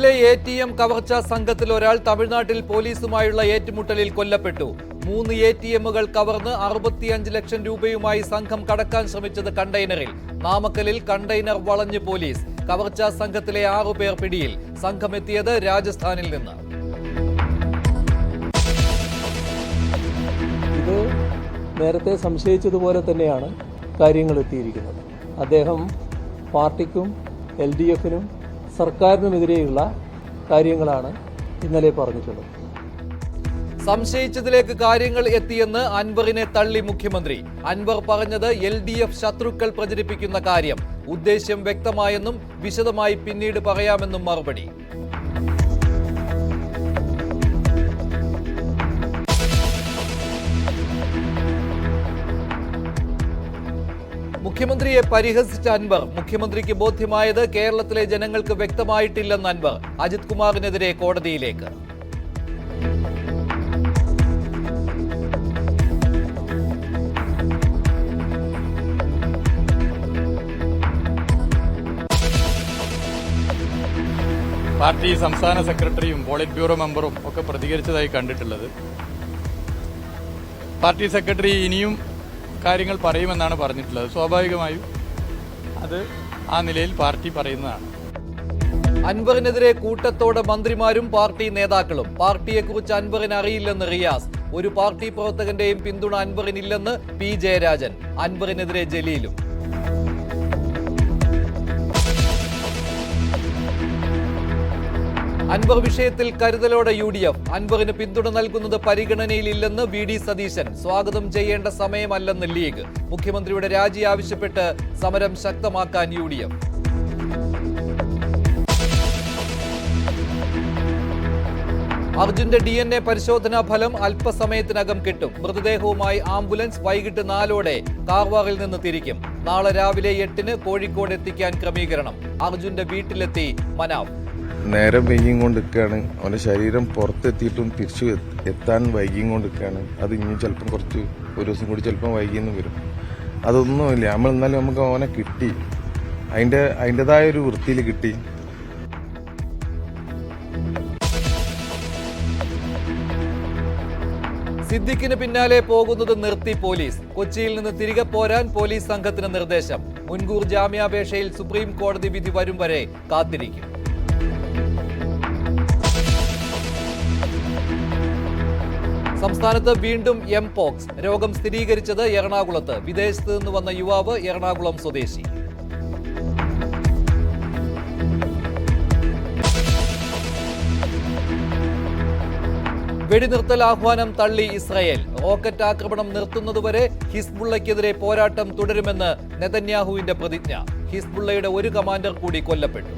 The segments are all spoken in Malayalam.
തൃശൂരിലെ ATM കവർച്ചാ സംഘത്തിൽ ഒരാൾ തമിഴ്നാട്ടിൽ പോലീസുമായുള്ള ഏറ്റുമുട്ടലിൽ കൊല്ലപ്പെട്ടു. 3 ATMകൾ കവർന്ന് 65 ലക്ഷം രൂപയുമായി സംഘം കടക്കാൻ ശ്രമിച്ചത് കണ്ടെയ്നറിൽ. നാമക്കലിൽ കണ്ടെയ്നർ വളഞ്ഞ് പോലീസ്. കവർച്ചാ സംഘത്തിലെ 6 പേർ പിടിയിൽ. സംഘം എത്തിയത് രാജസ്ഥാനിൽ നിന്ന്. ഇത് നേരത്തെ സംശയിച്ചതുപോലെ തന്നെയാണ് കാര്യങ്ങൾ എത്തിയിരിക്കുന്നത്. അദ്ദേഹം പാർട്ടിക്കും LDFനും സർക്കാരിനുമെതിരെയുള്ള കാര്യങ്ങളാണ് ഇന്നലെ പറഞ്ഞിട്ടുള്ളത്. സംശയിച്ചതിലേക്ക് കാര്യങ്ങൾ എത്തിയെന്ന് അൻവറിനെ തള്ളി മുഖ്യമന്ത്രി. അൻവർ പറഞ്ഞത് LDF ശത്രുക്കൾ പ്രചരിപ്പിക്കുന്ന കാര്യം. ഉദ്ദേശ്യം വ്യക്തമായെന്നും വിശദമായി പിന്നീട് പറയാമെന്നും മറുപടി. മുഖ്യമന്ത്രിയെ പരിഹസിച്ച അൻവർ. മുഖ്യമന്ത്രിക്ക് ബോധ്യമായത് കേരളത്തിലെ ജനങ്ങൾക്ക് വ്യക്തമായിട്ടില്ലെന്ന് അൻവർ. അജിത് കുമാറിനെതിരെ കോടതിയിലേക്ക്. പാർട്ടി സംസ്ഥാന സെക്രട്ടറിയും പോളിറ്റ് ബ്യൂറോ മെമ്പറും ഒക്കെ പ്രതികരിച്ചതായി കണ്ടിട്ടുള്ളത്. പാർട്ടി സെക്രട്ടറി ഇനിയും കാര്യങ്ങൾ പറയുമെന്നാണ് പറഞ്ഞിട്ടുള്ളത്. സ്വാഭാവികമായും അത് ആ നിലയിൽ പാർട്ടി പറയുന്നതാണ്. അൻവറിനെതിരെ കൂട്ടത്തോടെ മന്ത്രിമാരും പാർട്ടി നേതാക്കളും. പാർട്ടിയെക്കുറിച്ച് അൻവറിന് അറിയില്ലെന്ന് റിയാസ്. ഒരു പാർട്ടി പ്രവർത്തകന്റെയും പിന്തുണ അൻവറിനില്ലെന്ന് P ജയരാജൻ. അൻവറിനെതിരെ ജലീലും. അൻവർ വിഷയത്തിൽ കരുതലോടെ UDF. അൻവറിന് പിന്തുണ നൽകുന്നത് പരിഗണനയിലില്ലെന്ന് VD സതീശൻ. സ്വാഗതം ചെയ്യേണ്ട സമയമല്ലെന്ന് ലീഗ്. മുഖ്യമന്ത്രിയുടെ രാജി ആവശ്യപ്പെട്ട് സമരം ശക്തമാക്കാൻ UDF. അർജുന്റെ DNA പരിശോധനാ ഫലം അല്പസമയത്തിനകം കിട്ടും. മൃതദേഹവുമായി ആംബുലൻസ് വൈകിട്ട് 4ഓടെ കാർവാറിൽ നിന്ന് തിരിക്കും. നാളെ രാവിലെ 8-ന് കോഴിക്കോട് എത്തിക്കാൻ ക്രമീകരണം. അർജുന്റെ വീട്ടിലെത്തി മനാഫ്. നേരം വൈകിയും കൊണ്ടിരിക്കുകയാണ്. അവൻ്റെ ശരീരം പുറത്തെത്തിയിട്ടും തിരിച്ചു എത്താൻ വൈകിയും കൊണ്ടിരിക്കുകയാണ്. അത് ഇനി ചിലപ്പം കുറച്ച് ഒരു ദിവസം കൂടി ചിലപ്പം വൈകിയെന്ന് വരും. അതൊന്നുമില്ല. നമ്മൾ എന്നാലും നമുക്ക് അവനെ കിട്ടി. അതിൻ്റെതായ ഒരു വൃത്തിയിൽ കിട്ടി. സിദ്ദിഖിന് പിന്നാലെ പോകുന്നത് നിർത്തി പോലീസ്. കൊച്ചിയിൽ നിന്ന് തിരികെ പോരാൻ പോലീസ് സംഘത്തിന് നിർദ്ദേശം. മുൻകൂർ ജാമ്യാപേക്ഷയിൽ സുപ്രീം കോടതി വിധി വരും വരെ കാത്തിരിക്കും. സംസ്ഥാനത്ത് വീണ്ടും MPOX. രോഗം സ്ഥിരീകരിച്ചത് എറണാകുളത്ത്. വിദേശത്ത് നിന്ന് വന്ന യുവാവ് എറണാകുളം സ്വദേശി. വെടിനിർത്തൽ ആഹ്വാനം തള്ളി ഇസ്രായേൽ. റോക്കറ്റ് ആക്രമണം നിർത്തുന്നതുവരെ ഹിസ്ബുള്ളയ്ക്കെതിരെ പോരാട്ടം തുടരുമെന്ന് നെതന്യാഹുവിന്റെ പ്രതിജ്ഞ. ഹിസ്ബുള്ളയുടെ ഒരു കമാൻഡർ കൂടി കൊല്ലപ്പെട്ടു.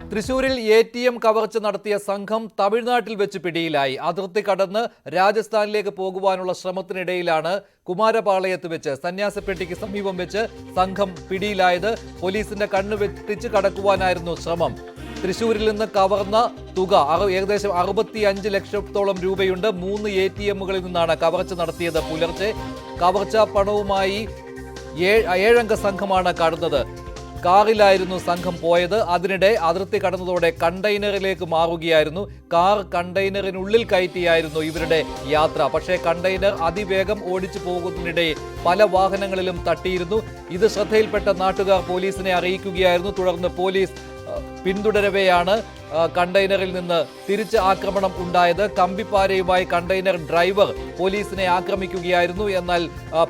തൃശൂരിൽ ATM കവർച്ച നടത്തിയ സംഘം തമിഴ്നാട്ടിൽ വെച്ച് പിടിയിലായി. അതിർത്തി കടന്ന് രാജസ്ഥാനിലേക്ക് പോകുവാനുള്ള ശ്രമത്തിനിടയിലാണ് കുമാരപാളയത്ത് വെച്ച് സന്യാസപ്പെട്ടിക്ക് സമീപം വെച്ച് സംഘം പിടിയിലായത്. പോലീസിന്റെ കണ്ണു വെട്ടിച്ച് കടക്കുവാനായിരുന്നു ശ്രമം. തൃശൂരിൽ നിന്ന് കവർന്ന തുക ഏകദേശം 65 ലക്ഷത്തോളം രൂപയുണ്ട്. 3 ATMകളിൽ നിന്നാണ് കവർച്ച നടത്തിയത്. പുലർച്ചെ കവർച്ചാ പണവുമായി 7 അംഗ സംഘമാണ് കടന്നത്. കാറിലായിരുന്നു സംഘം പോയത്. അതിനിടെ അതിർത്തി കടന്നതോടെ കണ്ടെയ്നറിലേക്ക് മാറുകയായിരുന്നു. കാർ കണ്ടെയ്നറിനുള്ളിൽ കയറ്റിയായിരുന്നു ഇവരുടെ യാത്ര. പക്ഷേ കണ്ടെയ്നർ അതിവേഗം ഓടിച്ചു പോകുന്നതിനിടെ പല വാഹനങ്ങളിലും തട്ടിയിരുന്നു. ഇത് ശ്രദ്ധയിൽപ്പെട്ട നാട്ടുകാർ പോലീസിനെ അറിയിക്കുകയായിരുന്നു. തുടർന്ന് പോലീസ് പിന്തുടരവെയാണ് കണ്ടെയ്നറിൽ നിന്ന് തിരിച്ച് ആക്രമണം ഉണ്ടായത്. കമ്പിപ്പാരയുമായി കണ്ടെയ്നർ ഡ്രൈവർ പോലീസിനെ ആക്രമിക്കുകയായിരുന്നു. എന്നാൽ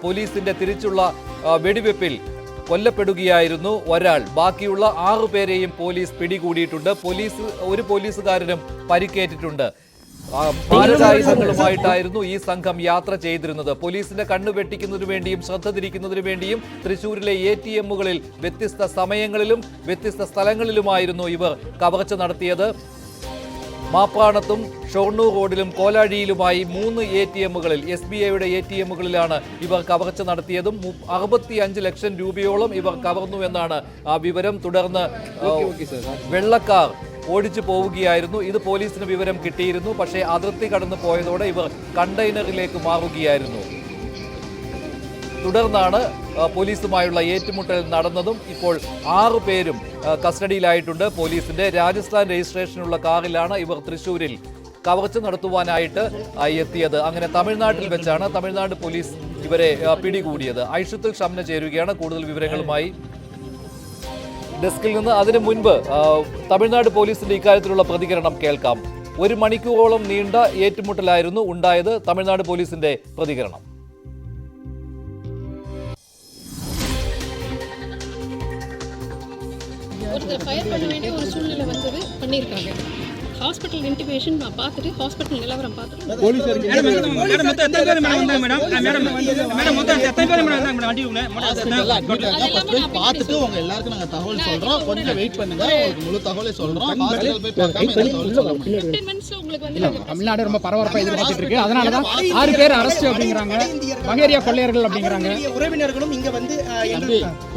പോലീസിന്റെ തിരിച്ചുള്ള വെടിവെപ്പിൽ കൊല്ലപ്പെടുകയായിരുന്നു ഒരാൾ. ബാക്കിയുള്ള 6 പേരെയും പോലീസ് പിടികൂടിയിട്ടുണ്ട്. ഒരു പോലീസുകാരനും പരിക്കേറ്റിട്ടുണ്ട്. ഭാരതായുധങ്ങളുമായിട്ടായിരുന്നു ഈ സംഘം യാത്ര ചെയ്തിരുന്നത്. പോലീസിന്റെ കണ്ണു വെട്ടിക്കുന്നതിനു വേണ്ടിയും ശ്രദ്ധ തിരിക്കുന്നതിനു വേണ്ടിയും തൃശൂരിലെ ATMകളിൽ വ്യത്യസ്ത സമയങ്ങളിലും വ്യത്യസ്ത സ്ഥലങ്ങളിലുമായിരുന്നു ഇവർ കവർച്ച നടത്തിയത്. മാപ്രാണത്തും ഷൊർണൂർ റോഡിലും കോലാഴിയിലുമായി 3 ATMകളിൽ SBIയുടെ ATMകളിലാണ് ഇവർ കവർച്ച നടത്തിയതും. 65 ലക്ഷം രൂപയോളം ഇവർ കവർന്നു എന്നാണ് വിവരം. തുടർന്ന് വെള്ളക്കാർ ഓടിച്ചു പോവുകയായിരുന്നു. ഇത് പോലീസിന് വിവരം കിട്ടിയിരുന്നു. പക്ഷേ അതിർത്തി കടന്നു പോയതോടെ ഇവർ കണ്ടെയ്നറിലേക്ക് മാറുകയായിരുന്നു. തുടർന്നാണ് പോലീസുമായുള്ള ഏറ്റുമുട്ടൽ നടന്നതും ഇപ്പോൾ 6 പേരും കസ്റ്റഡിയിലായിട്ടുണ്ട് പോലീസിന്റെ. രാജസ്ഥാൻ രജിസ്ട്രേഷനുള്ള കാറിലാണ് ഇവർ തൃശൂരിൽ കവർച്ച നടത്തുവാനായിട്ട് എത്തിയത്. അങ്ങനെ തമിഴ്നാട്ടിൽ വെച്ചാണ് തമിഴ്നാട് പോലീസ് ഇവരെ പിടികൂടിയത്. ഐഷത്തുൽ ഷംന ചേരുകയാണ് കൂടുതൽ വിവരങ്ങളുമായി ഡെസ്കിൽ നിന്ന്. അതിനു മുൻപ് തമിഴ്നാട് പോലീസിന്റെ ഇക്കാര്യത്തിലുള്ള പ്രതികരണം കേൾക്കാം. 1 മണിക്കൂറോളം നീണ്ട ഏറ്റുമുട്ടലായിരുന്നു ഉണ്ടായത്. തമിഴ്നാട് പോലീസിന്റെ പ്രതികരണം. ஒருத்தர் ஃபயர் பண்ண வேண்டிய ஒரு சூழ்நிலை வந்தது, பண்ணியிருக்காங்க. ஹாஸ்பிட்டல் இன்டிமேஷன் பார்த்துட்டு ஹாஸ்பிட்டல் நிலவரம் பார்த்துட்டு பார்த்துட்டு உங்க எல்லாருக்கும் நாங்க தகவல் சொல்றோம். கொஞ்சம் வெயிட் பண்ணுங்க, உங்களுக்கு முழு தகவலை சொல்றோம். ஹாஸ்பிட்டல் போய் பார்க்காம என்ன தகவல் சொல்ல முடியும்? 10 மினிட்ஸ்ல உங்களுக்கு வந்து தமிழ்நாடு ரொம்ப பரபரப்பா எதிர்பார்த்துட்டு இருக்கு. அதனாலதான் 6 பேர் அரெஸ்ட் அப்படிங்கிறாங்க, பகேரியா கொள்ளையர்கள் அப்படிங்கிறாங்க. உறவினர்களும் இங்க வந்து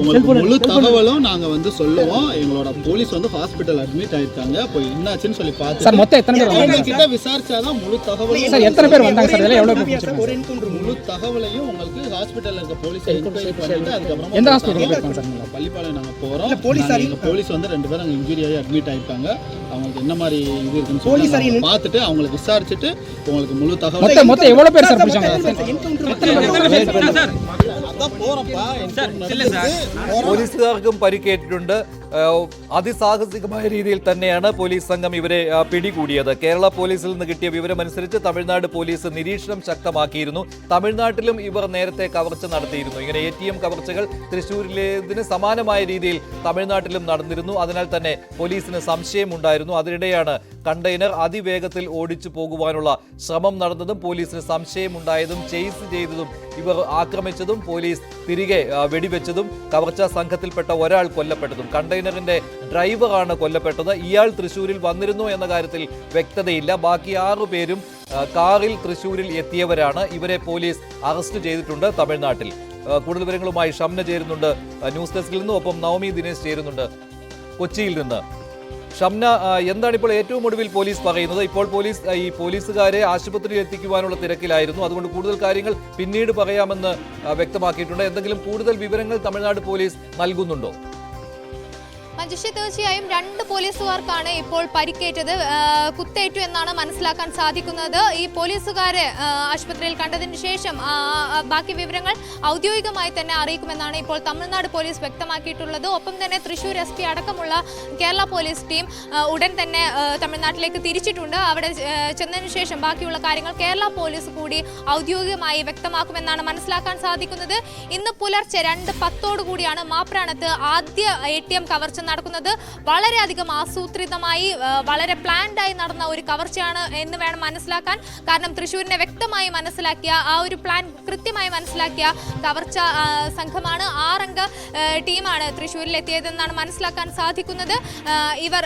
உங்களுக்கு முழு தகவலும் நாங்க வந்து சொல்லுவோம். எங்களோட போலீஸ் வந்து ஹாஸ்பிட்டல் அட்மிட் ஆயிருக்காங்க. போய் என்னாச்சுன்னு சொல்லி சார் மொத்தம் எத்தனை பேர் வந்தாங்க? கிட்ட விசாரிச்சாதான் முழு தகவலும். சார் எத்தனை பேர் வந்தாங்க சார்? இதெல்லாம் எவ்வளவு பேர்? ஒரு என்கவுண்டர் முழு தகவலையும் உங்களுக்கு ஹாஸ்பிட்டல்ல இருக்க போலீஸ் என்கொயரி பண்ணிட்டு அதுக்கப்புறம் எந்த ஹாஸ்பிட்டல் போயிருக்காங்க சார்? பள்ளிப்பாளையம் நாங்க போறோம். போலீஸ் வந்து 2 பேர் அங்க இன்ஜூரி ஆகி அட்மிட் ஆயிருக்காங்க. அவங்களுக்கு என்ன மாதிரி இது இருக்குன்னு சொல்லி பார்த்துட்டு அவங்களுக்கு விசாரிச்சுட்டு உங்களுக்கு முழு தகவல். மொத்தம் எவ்வளவு பேர் சார் பிடிச்சாங்க? പോലീസുകാർക്കും പരിക്കേറ്റിട്ടുണ്ട്. അതിസാഹസികമായ രീതിയിൽ തന്നെയാണ് പോലീസ് സംഘം ഇവരെ പിടികൂടിയത്. കേരള പോലീസിൽ നിന്ന് കിട്ടിയ വിവരമനുസരിച്ച് തമിഴ്നാട് പോലീസ് നിരീക്ഷണം ശക്തമാക്കിയിരുന്നു. തമിഴ്നാട്ടിലും ഇവർ നേരത്തെ കവർച്ച നടത്തിയിരുന്നു. ഇങ്ങനെ ATM കവർച്ചകൾ തൃശ്ശൂരിലേതിന് സമാനമായ രീതിയിൽ തമിഴ്നാട്ടിലും നടന്നിരുന്നു. അതിനാൽ തന്നെ പോലീസിന് സംശയമുണ്ടായിരുന്നു. അതിനിടെയാണ് കണ്ടെയ്നർ അതിവേഗത്തിൽ ഓടിച്ചു പോകുവാനുള്ള ശ്രമം നടന്നതും പോലീസിന് സംശയമുണ്ടായതും ചേസ് ചെയ്തതും ഇവർ ആക്രമിച്ചതും പോലീസ് തിരികെ വെടിവെച്ചതും കവർച്ചാ സംഘത്തിൽപ്പെട്ട ഒരാൾ കൊല്ലപ്പെട്ടതും. കണ്ടെയ്നറിന്റെ ഡ്രൈവറാണ് കൊല്ലപ്പെട്ടത്. ഇയാൾ തൃശ്ശൂരിൽ വന്നിരുന്നു എന്ന കാര്യത്തിൽ വ്യക്തതയില്ല. ബാക്കി 6 പേരും കാറിൽ തൃശ്ശൂരിൽ എത്തിയവരാണ്. ഇവരെ പോലീസ് അറസ്റ്റ് ചെയ്തിട്ടുണ്ട് തമിഴ്നാട്ടിൽ. കൂടുതൽ വിവരങ്ങളുമായി ഷംന ചേരുന്നുണ്ട് ന്യൂസ് ഡെസ്കിൽ നിന്നും. ഒപ്പം നവമി ദിനേശ് ചേരുന്നുണ്ട് കൊച്ചിയിൽ നിന്ന്. ഷംന, എന്താണ് ഇപ്പോൾ ഏറ്റവും ഒടുവിൽ പോലീസ് പറയുന്നത്? ഇപ്പോൾ പോലീസുകാരെ ആശുപത്രിയിൽ എത്തിക്കുവാനുള്ള തിരക്കിലായിരുന്നു. അതുകൊണ്ട് കൂടുതൽ കാര്യങ്ങൾ പിന്നീട് പറയാമെന്ന് വ്യക്തമാക്കിയിട്ടുണ്ട്. എന്തെങ്കിലും കൂടുതൽ വിവരങ്ങൾ തമിഴ്നാട് പോലീസ് നൽകുന്നുണ്ടോ? മഞ്ജുഷി, തീർച്ചയായും 2 പോലീസുകാർക്കാണ് ഇപ്പോൾ പരിക്കേറ്റത്. കുത്തേറ്റു എന്നാണ് മനസ്സിലാക്കാൻ സാധിക്കുന്നത്. ഈ പോലീസുകാരെ ആശുപത്രിയിൽ കണ്ടതിന് ശേഷം ബാക്കി വിവരങ്ങൾ ഔദ്യോഗികമായി തന്നെ അറിയിക്കുമെന്നാണ് ഇപ്പോൾ തമിഴ്നാട് പോലീസ് വ്യക്തമാക്കിയിട്ടുള്ളത്. ഒപ്പം തന്നെ തൃശൂർ SP അടക്കമുള്ള കേരള പോലീസ് ടീം ഉടൻ തന്നെ തമിഴ്നാട്ടിലേക്ക് തിരിച്ചിട്ടുണ്ട്. അവിടെ ചെന്നതിന് ശേഷം ബാക്കിയുള്ള കാര്യങ്ങൾ കേരള പോലീസ് കൂടി ഔദ്യോഗികമായി വ്യക്തമാക്കുമെന്നാണ് മനസ്സിലാക്കാൻ സാധിക്കുന്നത്. ഇന്ന് പുലർച്ചെ 2:10 മാപ്രാണത്ത് ആദ്യ ATM കവർച്ച നടക്കുന്നത്. വളരെയധികം ആസൂത്രിതമായി വളരെ പ്ലാൻഡായി നടന്ന ഒരു കവർച്ചയാണ് എന്ന് വേണം മനസ്സിലാക്കാൻ. കാരണം തൃശ്ശൂരിനെ വ്യക്തമായി മനസ്സിലാക്കിയ ആ ഒരു പ്ലാൻ കൃത്യമായി മനസ്സിലാക്കിയ കവർച്ച സംഘമാണ്. 6 അംഗ ടീമാണ് തൃശ്ശൂരിൽ എത്തിയതെന്നാണ് മനസ്സിലാക്കാൻ സാധിക്കുന്നത്. ഇവർ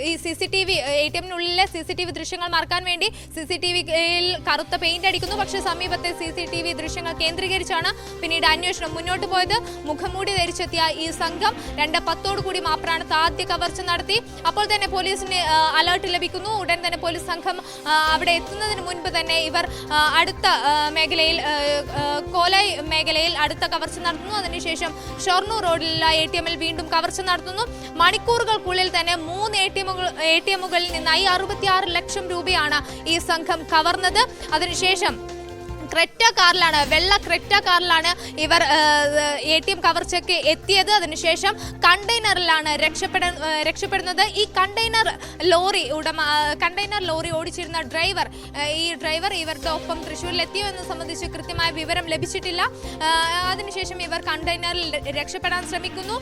ഈ CCTV ATMനുള്ളിലെ CCTV ദൃശ്യങ്ങൾ മറക്കാൻ വേണ്ടി CCTVയിൽ കറുത്ത പെയിന്റ് അടിക്കുന്നു. പക്ഷേ സമീപത്തെ CCTV ദൃശ്യങ്ങൾ കേന്ദ്രീകരിച്ചാണ് പിന്നീട് അന്വേഷണം മുന്നോട്ട് പോയത്. മുഖംമൂടി ധരിച്ചെത്തിയ ഈ സംഘം 2:10 മാപ്രാണത്ത് ആദ്യ കവർച്ച നടത്തി. അപ്പോൾ തന്നെ പോലീസിന് അലേർട്ട് ലഭിക്കുന്നു. ഉടൻ തന്നെ പോലീസ് സംഘം അവിടെ എത്തുന്നതിന് മുൻപ് തന്നെ ഇവർ അടുത്ത മേഖലയിൽ കോലൈ മേഖലയിൽ അടുത്ത കവർച്ച നടത്തുന്നു. അതിനുശേഷം ഷൊർണൂർ റോഡിലുള്ള ATMൽ വീണ്ടും കവർച്ച നടത്തുന്നു. മണിക്കൂറുകൾക്കുള്ളിൽ തന്നെ 3 ATMകളിൽ നിന്നായി 66 ലക്ഷം രൂപയാണ് ഈ സംഘം കവർന്നത്. അതിനുശേഷം വെള്ള ക്രെറ്റ കാറിലാണ് ഇവർ ATM കവർച്ചയ്ക്ക് എത്തിയത്. അതിനുശേഷം കണ്ടെയ്നറിലാണ് രക്ഷപ്പെടുന്നത്. ഈ കണ്ടെയ്നർ ലോറി ഓടിച്ചിരുന്ന ഈ ഡ്രൈവർ ഇവരുടെ ഒപ്പം തൃശ്ശൂരിൽ എത്തിയോ എന്ന് സംബന്ധിച്ച് കൃത്യമായ വിവരം ലഭിച്ചിട്ടില്ല. അതിനുശേഷം ഇവർ കണ്ടെയ്നറിൽ രക്ഷപ്പെടാൻ ശ്രമിക്കുന്നു.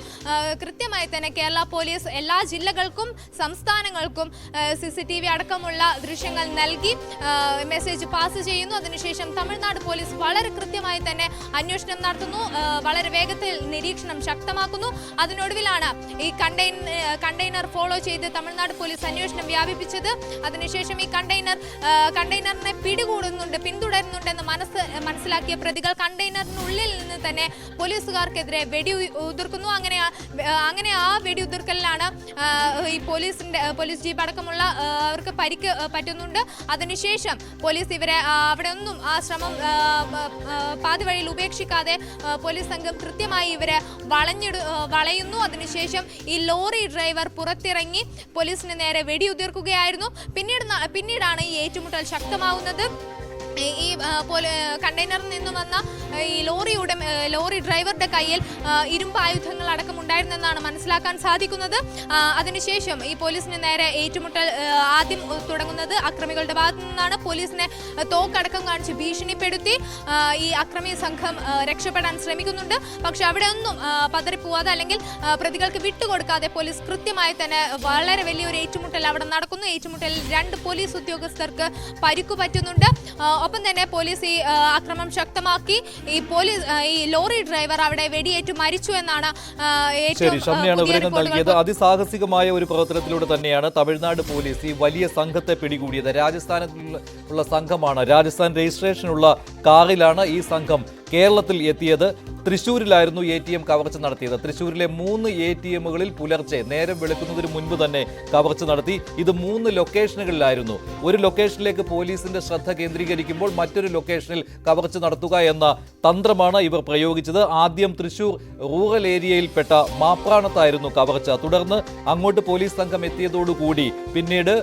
കൃത്യമായി തന്നെ കേരള പോലീസ് എല്ലാ ജില്ലകൾക്കും സംസ്ഥാനങ്ങൾക്കും CCTV അടക്കമുള്ള ദൃശ്യങ്ങൾ നൽകി മെസ്സേജ് പാസ് ചെയ്യുന്നു. അതിനുശേഷം തമിഴ്നാട് പോലീസ് വളരെ കൃത്യമായി തന്നെ അന്വേഷണം നടത്തുന്നു. വളരെ വേഗത്തിൽ നിരീക്ഷണം ശക്തമാക്കുന്നു. അതിനൊടുവിലാണ് ഈ കണ്ടെയ്നർ ഫോളോ ചെയ്ത് തമിഴ്നാട് പോലീസ് അന്വേഷണം വ്യാപിപ്പിച്ചത്. അതിനുശേഷം ഈ കണ്ടെയ്നറിനെ പിന്തുടരുന്നുണ്ടെന്ന് മനസ്സിലാക്കിയ പ്രതികൾ കണ്ടെയ്നറിനുള്ളിൽ നിന്ന് തന്നെ പോലീസുകാർക്കെതിരെ വെടിയുതിർക്കുന്നു. അങ്ങനെ ആ വെടിയുതിർക്കലിലാണ് ഈ പോലീസ് ജീപ്പ് അടക്കമുള്ള അവർക്ക് പരിക്ക് പറ്റുന്നുണ്ട്. അതിനുശേഷം പോലീസ് ഇവരെ അവിടെ ഒന്നും ആ ശ്രമം പാതി വഴിയിൽ ഉപേക്ഷിക്കാതെ പോലീസ് സംഘം കൃത്യമായി ഇവരെ വളയുന്നു. അതിനുശേഷം ഈ ലോറി ഡ്രൈവർ പുറത്തിറങ്ങി പോലീസിന് നേരെ വെടിയുതിർക്കുകയായിരുന്നു. പിന്നീടാണ് ഈ ഏറ്റുമുട്ടൽ ശക്തമാവുന്നത്. ഈ കണ്ടെയ്നറിൽ നിന്നും വന്ന ഈ ലോറി ഡ്രൈവറുടെ കയ്യിൽ ഇരുമ്പായുധങ്ങൾ അടക്കം ഉണ്ടായിരുന്നെന്നാണ് മനസ്സിലാക്കാൻ സാധിക്കുന്നത്. അതിനുശേഷം ഈ പോലീസിന് നേരെ ഏറ്റുമുട്ടൽ ആദ്യം തുടങ്ങുന്നത് അക്രമികളുടെ ഭാഗത്തു നിന്നാണ്. പോലീസിനെ തോക്കടക്കം കാണിച്ച് ഭീഷണിപ്പെടുത്തി ഈ അക്രമി സംഘം രക്ഷപ്പെടാൻ ശ്രമിക്കുന്നുണ്ട്. പക്ഷെ അവിടെ ഒന്നും പതറിപ്പോവാതെ അല്ലെങ്കിൽ പ്രതികൾക്ക് വിട്ടുകൊടുക്കാതെ പോലീസ് കൃത്യമായി തന്നെ വളരെ വലിയൊരു ഏറ്റുമുട്ടൽ അവിടെ നടക്കുന്നു. ഏറ്റുമുട്ടലിൽ 2 പോലീസ് ഉദ്യോഗസ്ഥർക്ക് പരിക്കു പറ്റുന്നുണ്ട്. ഒപ്പം തന്നെ പോലീസ് ഈ ആക്രമണം ശക്തമാക്കി. ഈ ലോറി ഡ്രൈവർ അവിടെ വെടിയേറ്റു മരിച്ചു എന്നാണ് ശരി ഷംനയാണ് വിവരങ്ങൾ നൽകിയത്. അതിസാഹസികമായ ഒരു പ്രവർത്തനത്തിലൂടെ തന്നെയാണ് തമിഴ്നാട് പോലീസ് ഈ വലിയ സംഘത്തെ പിടികൂടിയത്. രാജസ്ഥാനിലുള്ള സംഘമാണ്. രാജസ്ഥാൻ രജിസ്ട്രേഷനുള്ള കാറിലാണ് ഈ സംഘം കേരളത്തിൽ എത്തിയത്. തൃശ്ശൂരിലായിരുന്നു ATM കവർച്ച നടത്തിയത്. തൃശ്ശൂരിലെ 3 ATMകളിൽ പുലർച്ചെ നേരം വെളുക്കുന്നതിന് മുൻപ് തന്നെ കവർച്ച നടത്തി. ഇത് 3 ലൊക്കേഷനുകളിലായിരുന്നു. ഒരു ലൊക്കേഷനിലേക്ക് പോലീസിന്റെ ശ്രദ്ധ കേന്ദ്രീകരിക്കുമ്പോൾ മറ്റൊരു ലൊക്കേഷനിൽ കവർച്ച നടത്തുക എന്ന തന്ത്രമാണ് ഇവർ പ്രയോഗിച്ചത്. ആദ്യം തൃശ്ശൂർ റൂറൽ ഏരിയയിൽപ്പെട്ട മാപ്രാണത്തായിരുന്നു കവർച്ച. അങ്ങോട്ട് പോലീസ് സംഘം എത്തിയതോടുകൂടി പിന്നീട്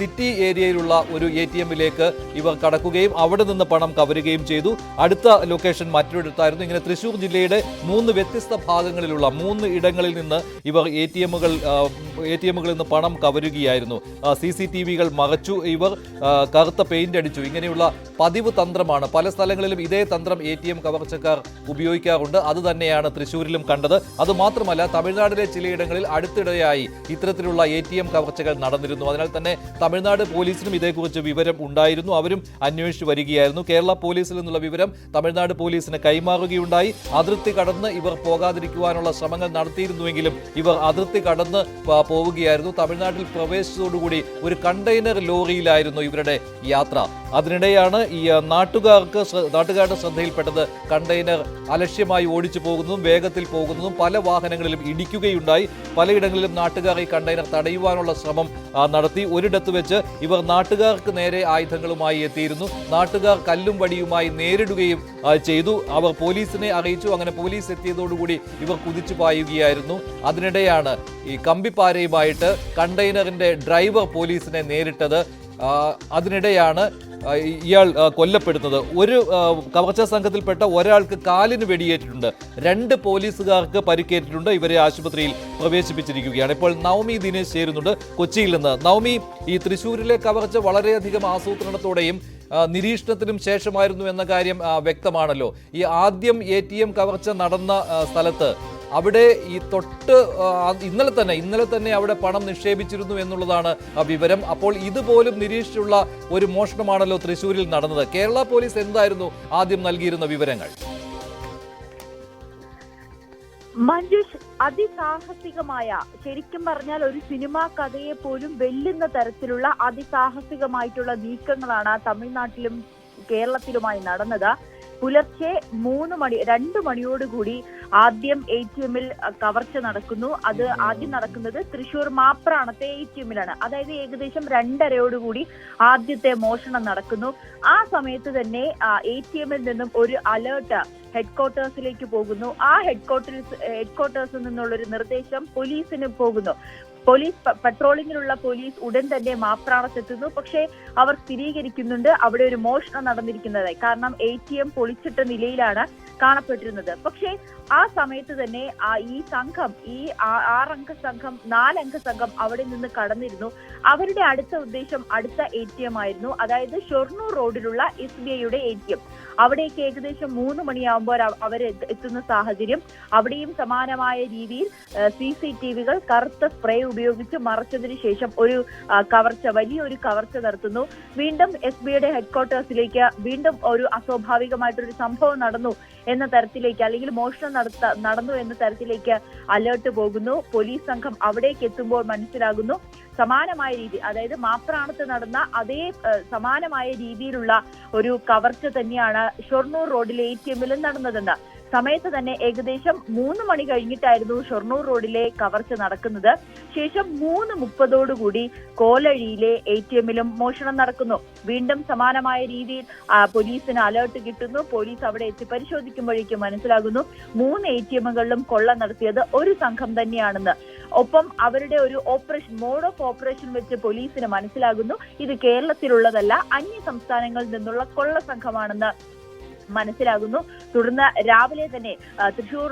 സിറ്റി ഏരിയയിലുള്ള ഒരു ATMിലേക്ക് ഇവർ കടക്കുകയും അവിടെ നിന്ന് പണം കവരുകയും ചെയ്തു. അടുത്ത ലൊക്കേഷൻ മറ്റൊരിടത്തായിരുന്നു. ഇങ്ങനെ തൃശ്ശൂർ ജില്ലയുടെ 3 വ്യത്യസ്ത ഭാഗങ്ങളിലുള്ള 3 ഇടങ്ങളിൽ നിന്ന് ഇവർ ATMകളിൽ നിന്ന് പണം കവരുകയായിരുന്നു. CCTVകൾ മറച്ചു, ഇവർ കറുത്ത പെയിന്റ് അടിച്ചു. ഇങ്ങനെയുള്ള പതിവ് തന്ത്രമാണ്. പല സ്ഥലങ്ങളിലും ഇതേ തന്ത്രം ATM കവർച്ചക്കാർ ഉപയോഗിക്കാറുണ്ട്. അത് തന്നെയാണ് തൃശ്ശൂരിലും കണ്ടത്. അതുമാത്രമല്ല, തമിഴ്നാട്ടിലെ ചിലയിടങ്ങളിൽ അടുത്തിടെയായി ഇത്തരത്തിലുള്ള ATM കവർച്ചകൾ നടന്നിരുന്നു. അതിനാൽ തന്നെ തമിഴ്നാട് പോലീസിനും ഇതേക്കുറിച്ച് വിവരം ഉണ്ടായിരുന്നു. അവരും അന്വേഷിച്ചു വരികയായിരുന്നു. കേരള പോലീസിൽ നിന്നുള്ള വിവരം തമിഴ്നാട് പോലീസിന് കൈമാറുകയുണ്ടായി. അതിർത്തി കടന്ന് ഇവർ പോകാതിരിക്കുവാനുള്ള ശ്രമങ്ങൾ നടത്തിയിരുന്നുവെങ്കിലും ഇവർ അതിർത്തി കടന്ന് പോവുകയായിരുന്നു. തമിഴ്നാട്ടിൽ പ്രവേശിച്ചതോടുകൂടി ഒരു കണ്ടെയ്നർ ലോറിയിലായിരുന്നു ഇവരുടെ യാത്ര. അതിനിടെയാണ് ഈ നാട്ടുകാരുടെ ശ്രദ്ധയിൽപ്പെട്ടത് കണ്ടെയ്നർ അലക്ഷ്യമായി ഓടിച്ചു പോകുന്നതും വേഗത്തിൽ പോകുന്നതും പല വാഹനങ്ങളിലും ഇടിക്കുകയുണ്ടായി. പലയിടങ്ങളിലും നാട്ടുകാർ ഈ കണ്ടെയ്നർ തടയുവാനുള്ള ശ്രമം നടത്തി. ഒരിടത്ത് വെച്ച് ഇവർ നാട്ടുകാർക്ക് നേരെ ആയുധങ്ങളുമായി എത്തിയിരുന്നു. നാട്ടുകാർ കല്ലും വടിയുമായി നേരിടുകയും ചെയ്തു. അവർ പോലീസിനെ അറിയിച്ചു. അങ്ങനെ പോലീസ് എത്തിയതോടുകൂടി ഇവർ കുതിച്ചു പായുകയായിരുന്നു. അതിനിടെയാണ് ഈ കമ്പിപ്പാരയുമായിട്ട് കണ്ടെയ്നറിന്റെ ഡ്രൈവർ പോലീസിനെ നേരിട്ടത്. അതിനിടെയാണ് ഇയാൾ കൊല്ലപ്പെടുന്നത്. ഒരു കവർച്ചാ സംഘത്തിൽപ്പെട്ട ഒരാൾക്ക് കാലിന് വെടിയേറ്റിട്ടുണ്ട്. 2 പോലീസുകാർക്ക് പരിക്കേറ്റിട്ടുണ്ട്. ഇവരെ ആശുപത്രിയിൽ പ്രവേശിപ്പിച്ചിരിക്കുകയാണ്. ഇപ്പോൾ നവമി ദിനേശ് ചേരുന്നുണ്ട് കൊച്ചിയിൽ നിന്ന്. നവമി, ഈ തൃശ്ശൂരിലെ കവർച്ച വളരെയധികം ആസൂത്രണത്തോടെയും നിരീക്ഷണത്തിനും ശേഷമായിരുന്നു എന്ന കാര്യം വ്യക്തമാണല്ലോ. ഈ ആദ്യം ATM കവർച്ച നടന്ന സ്ഥലത്ത് അവിടെ ഈ ഇന്നലെ തന്നെ അവിടെ പണം നിക്ഷേപിച്ചിരുന്നു എന്നുള്ളതാണ് വിവരം. അപ്പോൾ ഇതുപോലും നിരീക്ഷിച്ചുള്ള ഒരു മോഷണമാണല്ലോ തൃശ്ശൂരിൽ നടന്നത്. കേരള പോലീസ് എന്തായിരുന്നു ആദ്യം നൽകിയിരുന്ന വിവരങ്ങൾ? മഞ്ജുഷ്, അതിസാഹസികമായ, ശരിക്കും പറഞ്ഞാൽ ഒരു സിനിമാ കഥയെ പോലും വെല്ലുന്ന തരത്തിലുള്ള അതിസാഹസികമായിട്ടുള്ള നീക്കങ്ങളാണ് തമിഴ്നാട്ടിലും കേരളത്തിലുമായി നടന്നത്. പുലർച്ചെ 2 മണിയോടുകൂടി ആദ്യം ATMിൽ കവർച്ച നടക്കുന്നു. അത് ആദ്യം നടക്കുന്നത് തൃശ്ശൂർ മാപ്രാണത്തെ ATMിലാണ്. അതായത് ഏകദേശം 2:30 ആദ്യത്തെ മോഷണം നടക്കുന്നു. ആ സമയത്ത് തന്നെ ATMിൽ നിന്നും ഒരു അലേർട്ട് ഹെഡ്ക്വാർട്ടേഴ്സിലേക്ക് പോകുന്നു. ആ ഹെഡ്ക്വാർട്ടേഴ്സിൽ നിന്നുള്ളൊരു നിർദ്ദേശം പോലീസിന് പോകുന്നു. പട്രോളിങ്ങിലുള്ള പോലീസ് ഉടൻ തന്നെ മാപ്രാണത്തെത്തുന്നു. പക്ഷേ അവർ സ്ഥിരീകരിക്കുന്നുണ്ട് അവിടെ ഒരു മോഷണം നടന്നിരിക്കുന്നതായി. കാരണം ATM പൊളിച്ചിട്ട നിലയിലാണ് കാണപ്പെട്ടിരുന്നത്. പക്ഷേ ആ സമയത്ത് തന്നെ ഈ സംഘം, ഈ 4 അംഗ സംഘം അവിടെ നിന്ന് കടന്നിരുന്നു. അവരുടെ അടുത്ത ഉദ്ദേശം അടുത്ത ATM ആയിരുന്നു. അതായത് ഷൊർണൂർ റോഡിലുള്ള SBIയുടെ ATM. അവിടേക്ക് ഏകദേശം 3 മണിയാകുമ്പോൾ അവർ എത്തുന്ന സാഹചര്യം. അവിടെയും സമാനമായ രീതിയിൽ CCTVകൾ കറുത്ത സ്പ്രേ ഉപയോഗിച്ച് മറച്ചതിന് ശേഷം വലിയൊരു കവർച്ച നടത്തുന്നു. വീണ്ടും SBIയുടെ ഹെഡ്ക്വാർട്ടേഴ്സിലേക്ക് വീണ്ടും ഒരു അസ്വാഭാവികമായിട്ടൊരു സംഭവം നടന്നു എന്ന തരത്തിലേക്ക്, അല്ലെങ്കിൽ മോഷണം നടന്നു എന്ന തരത്തിലേക്ക് അലേർട്ട് പോകുന്നു. പോലീസ് സംഘം അവിടേക്ക് എത്തുമ്പോൾ മനസ്സിലാകുന്നു സമാനമായ രീതി, അതായത് മാപ്രാണത്ത് നടന്ന അതേ സമാനമായ രീതിയിലുള്ള ഒരു കവർച്ച തന്നെയാണ് ഷൊർണൂർ റോഡിലെ ATMിലും നടന്നതെന്ന്. സമയത്ത് തന്നെ ഏകദേശം 3 മണി കഴിഞ്ഞിട്ടായിരുന്നു ഷൊർണൂർ റോഡിലെ കവർച്ച നടക്കുന്നത്. ശേഷം 3:30 കോലഴിയിലെ ATM-ലും മോഷണം നടക്കുന്നു. വീണ്ടും സമാനമായ രീതിയിൽ പോലീസിന് അലേർട്ട് കിട്ടുന്നു. പോലീസ് അവിടെ എത്തി പരിശോധിക്കുമ്പോഴേക്കും മനസ്സിലാകുന്നു 3 ATM-കളിലും കൊള്ള നടത്തിയത് ഒരു സംഘം തന്നെയാണെന്ന്. ഒപ്പം അവരുടെ ഒരു മോഡ് ഓഫ് ഓപ്പറേഷൻ വെച്ച് പോലീസിന് മനസ്സിലാകുന്നു ഇത് കേരളത്തിലുള്ളതല്ല, അന്യ സംസ്ഥാനങ്ങളിൽ നിന്നുള്ള കൊള്ള സംഘമാണെന്ന് മനസ്സിലാകുന്നു. തുടർന്ന് രാവിലെ തന്നെ തൃശൂർ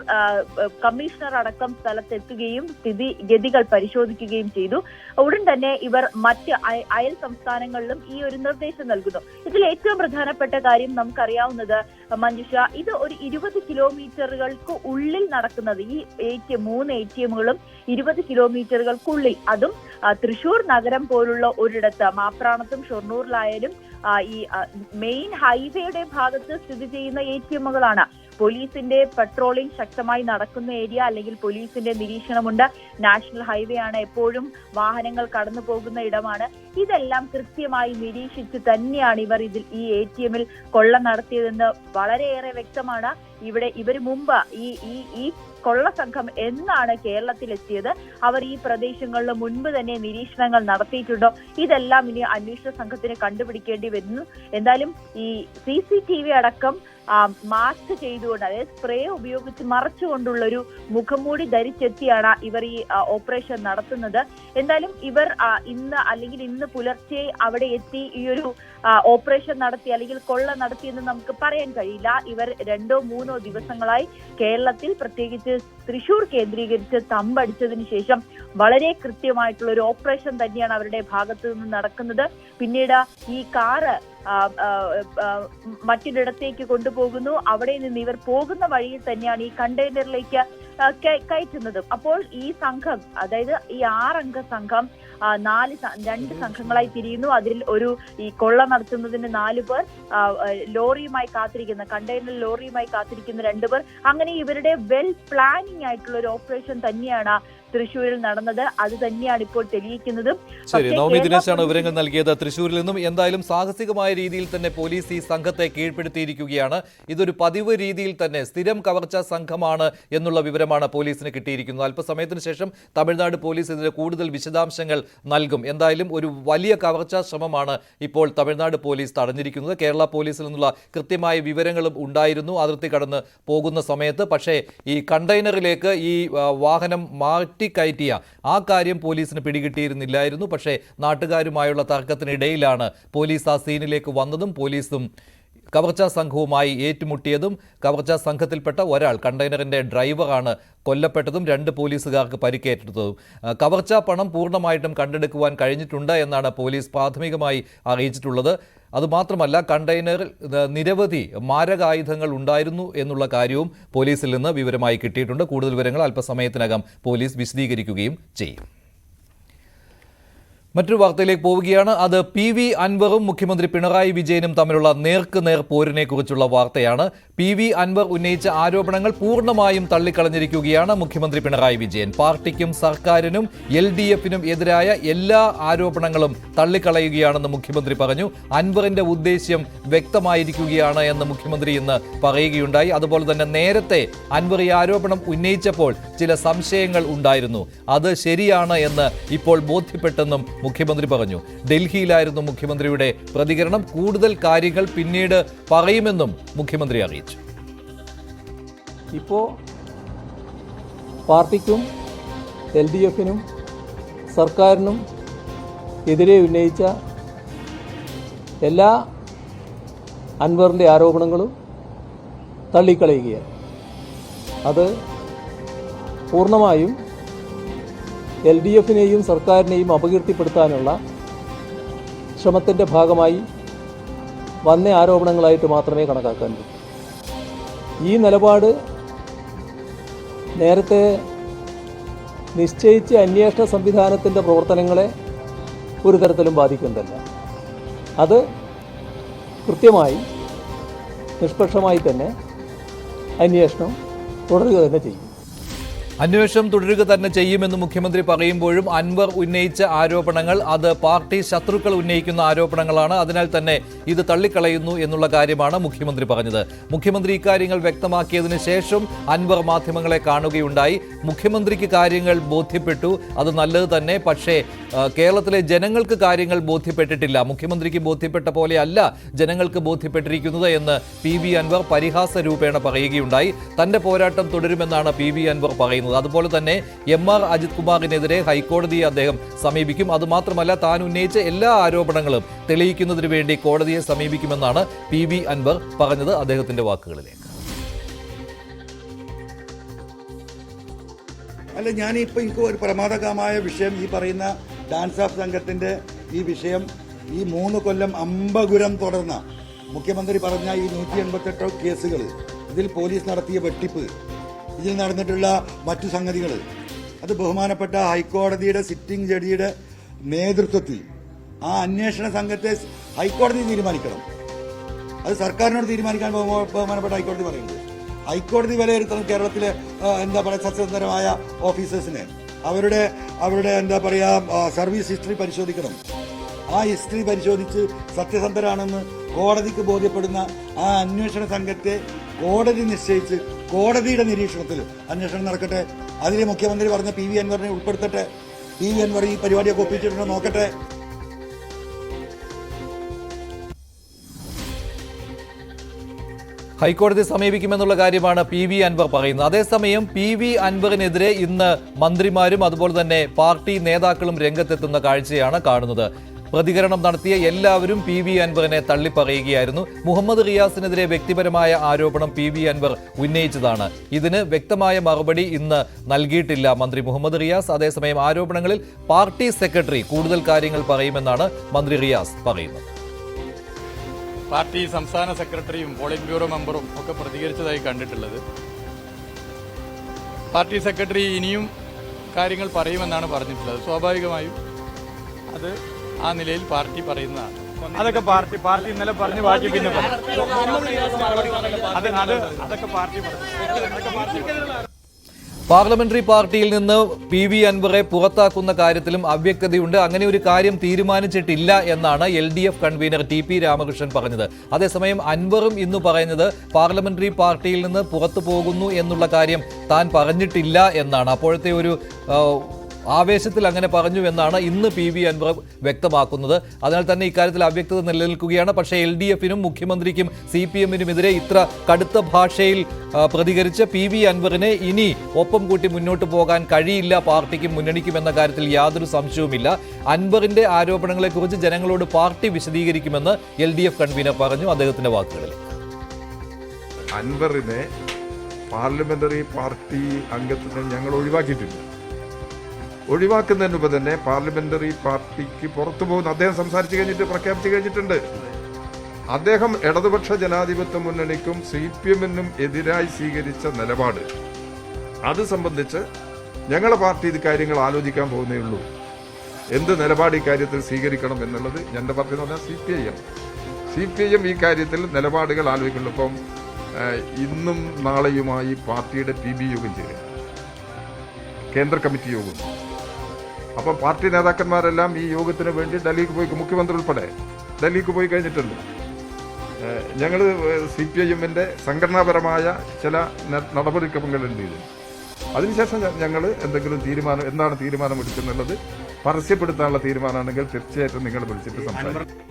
കമ്മീഷണർ അടക്കം സ്ഥലത്തെത്തുകയും സ്ഥിതിഗതികൾ പരിശോധിക്കുകയും ചെയ്തു. ഉടൻ തന്നെ ഇവർ മറ്റ് അയൽ സംസ്ഥാനങ്ങളിലും ഈ ഒരു നിർദ്ദേശം നൽകുന്നു. ഇതിൽ ഏറ്റവും പ്രധാനപ്പെട്ട കാര്യം നമുക്കറിയാവുന്നത് മഞ്ജുഷ, ഇത് ഒരു 20 കിലോമീറ്ററുകൾക്ക് ഉള്ളിൽ നടക്കുന്നത്. ഈ 3 ATM-കളും 20 കിലോമീറ്ററുകൾക്കുള്ളിൽ, അതും തൃശൂർ നഗരം പോലുള്ള ഒരിടത്ത്, മാപ്രാണത്തും ഷൊർണൂറിലായാലും ഈ മെയിൻ ഹൈവേയുടെ ഭാഗത്ത് സ്ഥിതി ചെയ്യുന്ന ATM-കളാണ്. പോലീസിന്റെ പെട്രോളിംഗ് ശക്തമായി നടക്കുന്ന ഏരിയ, അല്ലെങ്കിൽ പോലീസിന്റെ നിരീക്ഷണമുണ്ട്. നാഷണൽ ഹൈവേ ആണ്, എപ്പോഴും വാഹനങ്ങൾ കടന്നു പോകുന്ന ഇടമാണ്. ഇതെല്ലാം കൃത്യമായി നിരീക്ഷിച്ച് തന്നെയാണ് ഇവർ ഈ ATM-ൽ കൊള്ള നടത്തിയതെന്ന് വളരെയേറെ വ്യക്തമാണ്. ഇവർ മുമ്പ് ഈ കൊള്ള സംഘം എന്നാണ് കേരളത്തിലെത്തിയത്, അവർ ഈ പ്രദേശങ്ങളിൽ മുൻപ് തന്നെ നിരീക്ഷണങ്ങൾ നടത്തിയിട്ടുണ്ടോ, ഇതെല്ലാം ഇനി അന്വേഷണ സംഘത്തിന് കണ്ടുപിടിക്കേണ്ടി വരുന്നു. എന്തായാലും ഈ CCTV അടക്കം മാസ്ക് ചെയ്തുകൊണ്ട്, അതായത് സ്പ്രേ ഉപയോഗിച്ച് മറച്ചുകൊണ്ടുള്ള ഒരു മുഖംമൂടി ധരിച്ചെത്തിയാണ് ഇവർ ഈ ഓപ്പറേഷൻ നടത്തുന്നത്. എന്തായാലും ഇവർ ഇന്ന് പുലർച്ചെ അവിടെ എത്തി ഈ ഒരു ഓപ്പറേഷൻ നടത്തി അല്ലെങ്കിൽ കൊള്ള നടത്തിയെന്ന് നമുക്ക് പറയാൻ കഴിയില്ല. ഇവർ 2-3 ദിവസങ്ങളായി കേരളത്തിൽ, പ്രത്യേകിച്ച് തൃശൂർ കേന്ദ്രീകരിച്ച് തമ്പടിച്ചതിന് ശേഷം വളരെ കൃത്യമായിട്ടുള്ള ഒരു ഓപ്പറേഷൻ തന്നെയാണ് അവരുടെ ഭാഗത്തു നിന്ന് നടക്കുന്നത്. പിന്നീട് ഈ കാറ് മറ്റൊരിടത്തേക്ക് കൊണ്ടുപോകുന്നു. അവിടെ നിന്ന് ഇവർ പോകുന്ന വഴിയിൽ തന്നെയാണ് ഈ കണ്ടെയ്നറിലേക്ക് കയറ്റുന്നതും. അപ്പോൾ ഈ സംഘം, അതായത് ഈ 6 അംഗ സംഘം 2 സംഘങ്ങളായി തിരിയുന്നു. അതിൽ ഈ കൊള്ള നടത്തുന്നതിന് 4 പേർ, ലോറിയുമായി കാത്തിരിക്കുന്ന, കണ്ടെയ്നർ ലോറിയുമായി കാത്തിരിക്കുന്ന 2 പേർ. അങ്ങനെ ഇവരുടെ വെൽ പ്ലാനിംഗ് ആയിട്ടുള്ള ഒരു ഓപ്പറേഷൻ തന്നെയാണ് തൃശ്ശൂരിൽ നടന്നത്. അത് തന്നെയാണ് ഇപ്പോൾ തെളിയിക്കുന്നത്. ശരി, നവമി ദിനേശാണ് വിവരങ്ങൾ നൽകിയത് തൃശ്ശൂരിൽ നിന്നും. എന്തായാലും സാഹസികമായ രീതിയിൽ തന്നെ പോലീസ് ഈ സംഘത്തെ കീഴ്പ്പെടുത്തിയിരിക്കുകയാണ്. ഇതൊരു പതിവ് രീതിയിൽ തന്നെ സ്ഥിരം കവർച്ചാ സംഘമാണ് എന്നുള്ള വിവരമാണ് പോലീസിന് കിട്ടിയിരിക്കുന്നത്. അല്പസമയത്തിന് ശേഷം തമിഴ്നാട് പോലീസ് ഇതിന്റെ കൂടുതൽ വിശദാംശങ്ങൾ നൽകും. എന്തായാലും ഒരു വലിയ കവർച്ചാ ശ്രമമാണ് ഇപ്പോൾ തമിഴ്നാട് പോലീസ് തടഞ്ഞിരിക്കുന്നത്. കേരള പോലീസിൽ നിന്നുള്ള കൃത്യമായ വിവരങ്ങളും ഉണ്ടായിരുന്നു അതിർത്തി കടന്ന് പോകുന്ന സമയത്ത്. പക്ഷേ ഈ കണ്ടെയ്നറിലേക്ക് ഈ വാഹനം കയറ്റിയ ആ കാര്യം പോലീസിന് പിടികിട്ടിയിരുന്നില്ലായിരുന്നു. പക്ഷേ നാട്ടുകാരുമായുള്ള തർക്കത്തിനിടയിലാണ് പോലീസ് ആ സീനിലേക്ക് വന്നതും പോലീസും കവർച്ചാ സംഘവുമായി ഏറ്റുമുട്ടിയതും. കവർച്ചാ സംഘത്തിൽപ്പെട്ട ഒരാൾ, കണ്ടെയ്നറിന്റെ ഡ്രൈവറാണ് കൊല്ലപ്പെട്ടതും 2 പോലീസുകാർക്ക് പരിക്കേറ്റതും. കവർച്ചാ പണം പൂർണ്ണമായിട്ടും കണ്ടെടുക്കുവാൻ കഴിഞ്ഞിട്ടുണ്ട് എന്നാണ് പോലീസ് പ്രാഥമികമായി അറിയിച്ചിട്ടുള്ളത്. അതുമാത്രമല്ല, കണ്ടെയ്നറിൽ നിരവധി മാരകായുധങ്ങൾ ഉണ്ടായിരുന്നു എന്നുള്ള കാര്യവും പോലീസിൽ നിന്ന് വിവരമായി കിട്ടിയിട്ടുണ്ട്. കൂടുതൽ വിവരങ്ങൾ അല്പസമയത്തിനകം പോലീസ് വിശദീകരിക്കുകയും ചെയ്യും. മറ്റൊരു വാർത്തയിലേക്ക് പോവുകയാണ്. അത് PV അൻവറും മുഖ്യമന്ത്രി പിണറായി വിജയനും തമ്മിലുള്ള നേർക്കുനേർ പോരിനെ കുറിച്ചുള്ള വാർത്തയാണ്. PV അൻവർ ഉന്നയിച്ച ആരോപണങ്ങൾ പൂർണ്ണമായും തള്ളിക്കളഞ്ഞിരിക്കുകയാണ് മുഖ്യമന്ത്രി പിണറായി വിജയൻ. പാർട്ടിക്കും സർക്കാരിനും LDF-നും എതിരായ എല്ലാ ആരോപണങ്ങളും തള്ളിക്കളയുകയാണെന്ന് മുഖ്യമന്ത്രി പറഞ്ഞു. അൻവറിന്റെ ഉദ്ദേശ്യം വ്യക്തമായിരിക്കുകയാണ് എന്ന് മുഖ്യമന്ത്രി ഇന്ന് പറയുകയുണ്ടായി. അതുപോലെ തന്നെ നേരത്തെ അൻവർ ഈ ആരോപണം ഉന്നയിച്ചപ്പോൾ ചില സംശയങ്ങൾ ഉണ്ടായിരുന്നു. അത് ശരിയാണ് എന്ന് ഇപ്പോൾ ബോധ്യപ്പെട്ടെന്നും മുഖ്യമന്ത്രി പറഞ്ഞു. ഡൽഹിയിലായിരുന്നു മുഖ്യമന്ത്രിയുടെ പ്രതികരണം. കൂടുതൽ കാര്യങ്ങൾ പിന്നീട് പറയുമെന്നും മുഖ്യമന്ത്രി അറിയിച്ചു. ഇപ്പോൾ പാർട്ടിക്കും LDF-നും സർക്കാരിനും എതിരെ ഉന്നയിച്ച എല്ലാ അൻവറിൻ്റെ ആരോപണങ്ങളും തള്ളിക്കളയുകയാണ്. അത് പൂർണ്ണമായും LDF-നെയും സർക്കാരിനെയും അപകീർത്തിപ്പെടുത്താനുള്ള ശ്രമത്തിൻ്റെ ഭാഗമായി വന്ന ആരോപണങ്ങളായിട്ട് മാത്രമേ കണക്കാക്കാൻ പറ്റൂ. ഈ നിലപാട് നേരത്തെ നിശ്ചയിച്ച അന്വേഷണ സംവിധാനത്തിൻ്റെ പ്രവർത്തനങ്ങളെ ഒരു തരത്തിലും ബാധിക്കുന്നതല്ല. അത് കൃത്യമായി നിഷ്പക്ഷമായി തന്നെ അന്വേഷണം തുടരുക തന്നെ ചെയ്യും. അന്വേഷണം തുടരുക തന്നെ ചെയ്യുമെന്ന് മുഖ്യമന്ത്രി പറയുമ്പോഴും അൻവർ ഉന്നയിച്ച ആരോപണങ്ങൾ അത് പാർട്ടി ശത്രുക്കൾ ഉന്നയിക്കുന്ന ആരോപണങ്ങളാണ്. അതിനാൽ തന്നെ ഇത് തള്ളിക്കളയുന്നു എന്നുള്ള കാര്യമാണ് മുഖ്യമന്ത്രി പറഞ്ഞത്. മുഖ്യമന്ത്രി ഇക്കാര്യങ്ങൾ വ്യക്തമാക്കിയതിന് ശേഷം അൻവർ മാധ്യമങ്ങളെ കാണുകയുണ്ടായി. മുഖ്യമന്ത്രിക്ക് കാര്യങ്ങൾ ബോധ്യപ്പെട്ടു, അത് നല്ലത് തന്നെ. പക്ഷേ കേരളത്തിലെ ജനങ്ങൾക്ക് കാര്യങ്ങൾ ബോധ്യപ്പെട്ടിട്ടില്ല. മുഖ്യമന്ത്രിക്ക് ബോധ്യപ്പെട്ട പോലെയല്ല ജനങ്ങൾക്ക് ബോധ്യപ്പെട്ടിരിക്കുന്നത് എന്ന് പി വി അൻവർ പരിഹാസ രൂപേണ പറയുകയുണ്ടായി. തന്റെ പോരാട്ടം തുടരുമെന്നാണ് പി വി അൻവർ പറയുന്നത്. അതുപോലെ തന്നെ MR അജിത് കുമാറിനെതിരെ ഹൈക്കോടതിയെ അദ്ദേഹം സമീപിക്കും. അതുമാത്രമല്ല, താൻ ഉന്നയിച്ച എല്ലാ ആരോപണങ്ങളും തെളിയിക്കുന്നതിന് വേണ്ടി കോടതിയെ സമീപിക്കുമെന്നാണ് പി വി അൻവർ പറഞ്ഞത്. അദ്ദേഹത്തിന്റെ വാക്കുകളിലേക്ക്. അല്ല, ഞാനിപ്പോൾ എനിക്ക് ഒരു പ്രമാദകരമായ വിഷയം ഈ പറയുന്ന ഡാൻസ് ഓഫ് സംഘത്തിന്റെ ഈ വിഷയം ഈ 3 കൊല്ലം അമ്പകുരം തുടർന്ന മുഖ്യമന്ത്രി പറഞ്ഞ ഈ 188 കേസുകൾ, ഇതിൽ പോലീസ് നടത്തിയ വെട്ടിപ്പ്, ഇതിൽ നടന്നിട്ടുള്ള മറ്റു സംഗതികൾ, അത് ബഹുമാനപ്പെട്ട ഹൈക്കോടതിയുടെ സിറ്റിംഗ് ജഡ്ജിയുടെ നേതൃത്വത്തിൽ ആ അന്വേഷണ സംഘത്തെ ഹൈക്കോടതി തീരുമാനിക്കണം. അത് സർക്കാരിനോട് തീരുമാനിക്കാൻ ബഹുമാനപ്പെട്ട ഹൈക്കോടതി പറയുന്നത്. ഹൈക്കോടതി വിലയിരുത്തണം കേരളത്തിലെ എന്താ പറയുക സത്യസന്ധരമായ ഓഫീസേഴ്സിനെ. അവരുടെ എന്താ പറയുക സർവീസ് ഹിസ്റ്ററി പരിശോധിക്കണം. ആ ഹിസ്റ്ററി പരിശോധിച്ച് സത്യസന്ധരാണെന്ന് കോടതിക്ക് ബോധ്യപ്പെടുന്ന ആ അന്വേഷണ സംഘത്തെ കോടതി നിശ്ചയിച്ച് കോടതിയുടെ നിരീക്ഷണത്തിൽ അന്വേഷണം നടക്കട്ടെ. അതിൽ മുഖ്യമന്ത്രി പറഞ്ഞ പി വി അൻവറിനെ ഉൾപ്പെടുത്തട്ടെ. പി വി അൻവർ ഈ പരിപാടിയൊക്കെ ഒപ്പിച്ചിട്ടുണ്ടോ നോക്കട്ടെ. ഹൈക്കോടതി സമീപിക്കുമെന്നുള്ള കാര്യമാണ് പി വി അൻവർ പറയുന്നത്. അതേസമയം പി വി അൻവറിനെതിരെ ഇന്ന് മന്ത്രിമാരും അതുപോലെ തന്നെ പാർട്ടി നേതാക്കളും രംഗത്തെത്തുന്ന കാഴ്ചയാണ് കാണുന്നത്. പ്രതികരണം നടത്തിയ എല്ലാവരും പി വി അൻവറിനെ തള്ളിപ്പറയുകയായിരുന്നു. മുഹമ്മദ് റിയാസിനെതിരെ വ്യക്തിപരമായ ആരോപണം പി വി അൻവർ ഉന്നയിച്ചതാണ്. ഇതിന് വ്യക്തമായ മറുപടി ഇന്ന് നൽകിയിട്ടില്ല മന്ത്രി മുഹമ്മദ് റിയാസ്. അതേസമയം ആരോപണങ്ങളിൽ പാർട്ടി സെക്രട്ടറി കൂടുതൽ കാര്യങ്ങൾ പറയുമെന്നാണ് മന്ത്രി റിയാസ് പറയുന്നത്. പാർട്ടി സംസ്ഥാന സെക്രട്ടറിയും പോളിറ്റ് ബ്യൂറോ മെമ്പറും ഒക്കെ പ്രതികരിച്ചതായി കണ്ടിട്ടുള്ളത്. പാർട്ടി സെക്രട്ടറി ഇനിയും കാര്യങ്ങൾ പറയുമെന്നാണ് പറഞ്ഞിട്ടുള്ളത്. സ്വാഭാവികമായും അത് ആ നിലയിൽ പാർട്ടി പറയുന്നതാണ്. അതൊക്കെ പാർട്ടി ഇന്നലെ പറഞ്ഞ് ബാക്കി പിന്നെ അതൊക്കെ പാർട്ടി പാർലമെന്ററി പാർട്ടിയിൽ നിന്ന് പി വി അൻവറെ പുറത്താക്കുന്ന കാര്യത്തിലും അവ്യക്തതയുണ്ട്. അങ്ങനെ ഒരു കാര്യം തീരുമാനിച്ചിട്ടില്ല എന്നാണ് LDF കൺവീനർ TP രാമകൃഷ്ണൻ പറഞ്ഞത്. അതേസമയം അൻവറും ഇന്ന് പറയുന്നത് പാർലമെന്ററി പാർട്ടിയിൽ നിന്ന് പുറത്തു പോകുന്നു എന്നുള്ള കാര്യം താൻ പറഞ്ഞിട്ടില്ല എന്നാണ്. അപ്പോഴത്തെ ഒരു ആവേശത്തിൽ അങ്ങനെ പറഞ്ഞു എന്നാണ് ഇന്ന് പി വി അൻവർ വ്യക്തമാക്കുന്നത്. അതിനാൽ തന്നെ ഇക്കാര്യത്തിൽ അവ്യക്തത നിലനിൽക്കുകയാണ്. പക്ഷേ LDFനും മുഖ്യമന്ത്രിക്കും CPMനുമെതിരെ ഇത്ര കടുത്ത ഭാഷയിൽ പ്രതികരിച്ച പി വി അൻവറിനെ ഇനി ഒപ്പം കൂട്ടി മുന്നോട്ട് പോകാൻ കഴിയില്ല പാർട്ടിക്കും മുന്നണിക്കും എന്ന കാര്യത്തിൽ യാതൊരു സംശയവുമില്ല. അൻവറിന്റെ ആരോപണങ്ങളെക്കുറിച്ച് ജനങ്ങളോട് പാർട്ടി വിശദീകരിക്കുമെന്ന് LDF കൺവീനർ പറഞ്ഞു. അദ്ദേഹത്തിന്റെ വാക്കുകളിൽ അൻവറിനെ പാർലമെന്ററി പാർട്ടി അംഗത്തിന് ഞങ്ങൾ ഒഴിവാക്കിയിട്ടില്ല. ഒഴിവാക്കുന്നതിന് മുമ്പ് തന്നെ പാർലമെന്ററി പാർട്ടിക്ക് പുറത്തു പോകുന്ന അദ്ദേഹം സംസാരിച്ചു കഴിഞ്ഞിട്ട് പ്രഖ്യാപിച്ചു കഴിഞ്ഞിട്ടുണ്ട്. അദ്ദേഹം ഇടതുപക്ഷ ജനാധിപത്യ മുന്നണിക്കും CPMനും എതിരായി സ്വീകരിച്ച നിലപാട്, അത് സംബന്ധിച്ച് ഞങ്ങളുടെ പാർട്ടി ഇത് കാര്യങ്ങൾ ആലോചിക്കാൻ പോകുന്നേ ഉള്ളൂ. എന്ത് നിലപാട് ഈ കാര്യത്തിൽ സ്വീകരിക്കണം എന്നുള്ളത് ഞങ്ങളുടെ പാർട്ടി എന്ന് പറഞ്ഞാൽ CPM ഈ കാര്യത്തിൽ നിലപാടുകൾ ആലോചിക്കുന്നുണ്ട്. ഇപ്പം ഇന്നും നാളെയുമായി പാർട്ടിയുടെ PB യോഗം ചേരും, കേന്ദ്ര കമ്മിറ്റി യോഗം. അപ്പോൾ പാർട്ടി നേതാക്കന്മാരെല്ലാം ഈ യോഗത്തിന് വേണ്ടി ഡൽഹിക്ക് പോയി, മുഖ്യമന്ത്രി ഉൾപ്പെടെ ഡൽഹിക്ക് പോയി കഴിഞ്ഞിട്ടുണ്ട്. ഞങ്ങൾ CPIMന്റെ സംഘടനാപരമായ ചില നടപടിക്രമങ്ങളുണ്ട് ഇതിൽ. അതിനുശേഷം ഞങ്ങൾ എന്തെങ്കിലും തീരുമാനം, എന്താണ് തീരുമാനമെടുക്കുന്നുള്ളത് പരസ്യപ്പെടുത്താനുള്ള തീരുമാനമാണെങ്കിൽ തീർച്ചയായിട്ടും നിങ്ങൾ വിളിച്ചിട്ട് സംസാരിക്കും.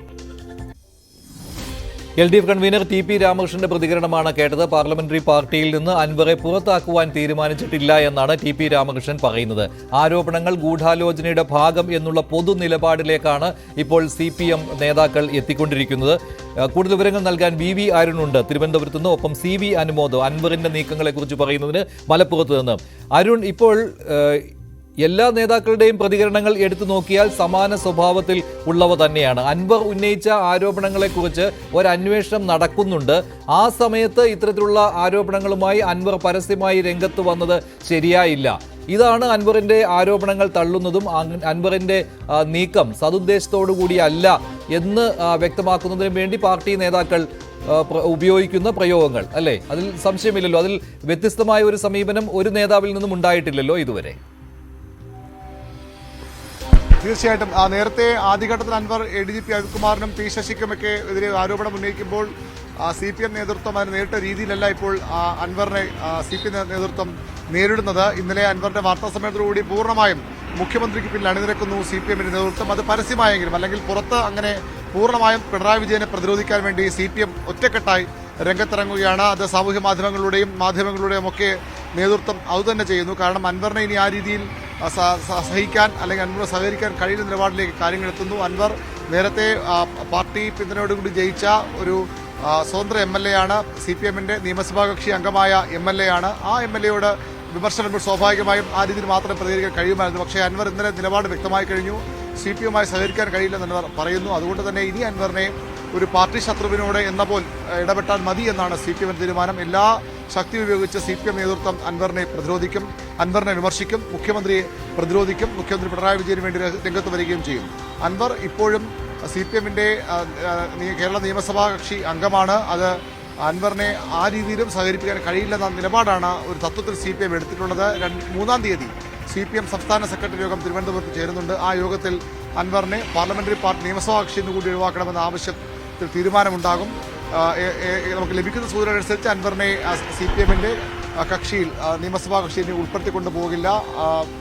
LDF കൺവീനർ TP രാമകൃഷ്ണന്റെ പ്രതികരണമാണ് കേട്ടത്. പാർലമെന്ററി പാർട്ടിയിൽ നിന്ന് അൻവറെ പുറത്താക്കുവാൻ തീരുമാനിച്ചിട്ടില്ല എന്നാണ് TP രാമകൃഷ്ണൻ പറയുന്നത്. ആരോപണങ്ങൾ ഗൂഢാലോചനയുടെ ഭാഗം എന്നുള്ള പൊതു നിലപാടിലേക്കാണ് ഇപ്പോൾ CPM നേതാക്കൾ എത്തിക്കൊണ്ടിരിക്കുന്നത്. കൂടുതൽ വിവരങ്ങൾ നൽകാൻ VV അരുണുണ്ട് തിരുവനന്തപുരത്ത് നിന്ന്. ഒപ്പം CV അനുമോദ് അൻവറിന്റെ നീക്കങ്ങളെക്കുറിച്ച് പറയുന്നതിന് മലപ്പുറത്ത് നിന്ന്. അരുൺ, ഇപ്പോൾ എല്ലാ നേതാക്കളുടെയും പ്രതികരണങ്ങൾ എടുത്തു നോക്കിയാൽ സമാന സ്വഭാവത്തിൽ ഉള്ളവ തന്നെയാണ്. അൻവർ ഉന്നയിച്ച ആരോപണങ്ങളെക്കുറിച്ച് ഒരന്വേഷണം നടക്കുന്നുണ്ട്. ആ സമയത്ത് ഇത്തരത്തിലുള്ള ആരോപണങ്ങളുമായി അൻവർ പരസ്യമായി രംഗത്ത് വന്നത് ശരിയായില്ല. ഇതാണ് അൻവറിന്റെ ആരോപണങ്ങൾ തള്ളുന്നതും അൻവറിന്റെ നീക്കം സതുദ്ദേശത്തോടു കൂടിയല്ല എന്ന് വ്യക്തമാക്കുന്നതിന് വേണ്ടി പാർട്ടി നേതാക്കൾ ഉപയോഗിക്കുന്ന പ്രയോഗങ്ങൾ അല്ലേ? അതിൽ സംശയമില്ലല്ലോ. അതിൽ വ്യത്യസ്തമായ ഒരു സമീപനം ഒരു നേതാവിൽ നിന്നും ഉണ്ടായിട്ടില്ലല്ലോ ഇതുവരെ. തീർച്ചയായിട്ടും നേരത്തെ ആദ്യഘട്ടത്തിൽ അൻവർ ADGP അജിത്കുമാറിനും P ശശിക്കുമൊക്കെ എതിരെ ആരോപണം ഉന്നയിക്കുമ്പോൾ CPM നേതൃത്വം അതിന് നേരിട്ട രീതിയിലല്ല ഇപ്പോൾ അൻവറിനെ CPM നേതൃത്വം നേരിടുന്നത്. ഇന്നലെ അൻവറിന്റെ വാർത്താസമ്മേളനത്തോടുകൂടി പൂർണ്ണമായും മുഖ്യമന്ത്രിക്ക് പിന്നിൽ അണിനിരക്കുന്നു CPMന്റെ നേതൃത്വം. അത് പരസ്യമായെങ്കിലും അല്ലെങ്കിൽ പുറത്ത് അങ്ങനെ പൂർണ്ണമായും പിണറായി വിജയനെ പ്രതിരോധിക്കാൻ വേണ്ടി CPM ഒറ്റക്കെട്ടായി രംഗത്തിറങ്ങുകയാണ്. അത് സാമൂഹ്യ മാധ്യമങ്ങളുടെയും ഒക്കെ നേതൃത്വം അതുതന്നെ ചെയ്യുന്നു. കാരണം അൻവറിനെ ഇനി ആ രീതിയിൽ സഹിക്കാൻ അല്ലെങ്കിൽ അൻവർ സഹകരിക്കാൻ കഴിയുന്ന നിലപാടിലേക്ക് കാര്യങ്ങൾ എത്തുന്നു. അൻവർ നേരത്തെ പാർട്ടി പിന്തുണയോടുകൂടി ജയിച്ച ഒരു സ്വതന്ത്ര MLA ആണ്. CPMന്റെ നിയമസഭാ കക്ഷി അംഗമായ MLA ആണ്. ആ MLAയോട് വിമർശനം സ്വാഭാവികമായും ആ രീതിയിൽ മാത്രമേ പ്രതികരിക്കാൻ കഴിയുമായിരുന്നു. പക്ഷേ അൻവർ ഇന്നലെ നിലപാട് വ്യക്തമായി കഴിഞ്ഞു. CPMമായി സഹകരിക്കാൻ കഴിയില്ലെന്ന് അൻവർ പറയുന്നു. അതുകൊണ്ട് തന്നെ ഇനി അൻവറിനെ ഒരു പാർട്ടി ശത്രുവിനോട് എന്ന പോൽ ഇടപെട്ടാൽ മതി എന്നാണ് CPM തീരുമാനം. എല്ലാ ശക്തി ഉപയോഗിച്ച് CPM നേതൃത്വം അൻവറിനെ പ്രതിരോധിക്കും, അൻവറിനെ വിമർശിക്കും, മുഖ്യമന്ത്രിയെ പ്രതിരോധിക്കും, മുഖ്യമന്ത്രി പിണറായി വിജയന് വേണ്ടി രംഗത്ത് വരികയും ചെയ്യും. അൻവർ ഇപ്പോഴും CPMന്റെ കേരള നിയമസഭാ കക്ഷി അംഗമാണ്. അത് അൻവറിനെ ആ രീതിയിലും സഹകരിപ്പിക്കാൻ കഴിയില്ലെന്ന നിലപാടാണ് ഒരു തത്വത്തിൽ CPM എടുത്തിട്ടുള്ളത്. 3-ാം തീയതി CPM സംസ്ഥാന സെക്രട്ടറി യോഗം തിരുവനന്തപുരത്ത് ചേരുന്നുണ്ട്. ആ യോഗത്തിൽ അൻവറിനെ പാർലമെന്ററി പാർട്ടി നിയമസഭാ കക്ഷിയിൽ നിന്ന് കൂടി ഒഴിവാക്കണമെന്ന ആവശ്യത്തിൽ തീരുമാനമുണ്ടാകും. നമുക്ക് ലഭിക്കുന്ന സൂചന അനുസരിച്ച് അൻവറിനെ CPMന്റെ കക്ഷിയിൽ നിയമസഭാ കക്ഷിയെ ഉൾപ്പെടുത്തിക്കൊണ്ടു പോകില്ല.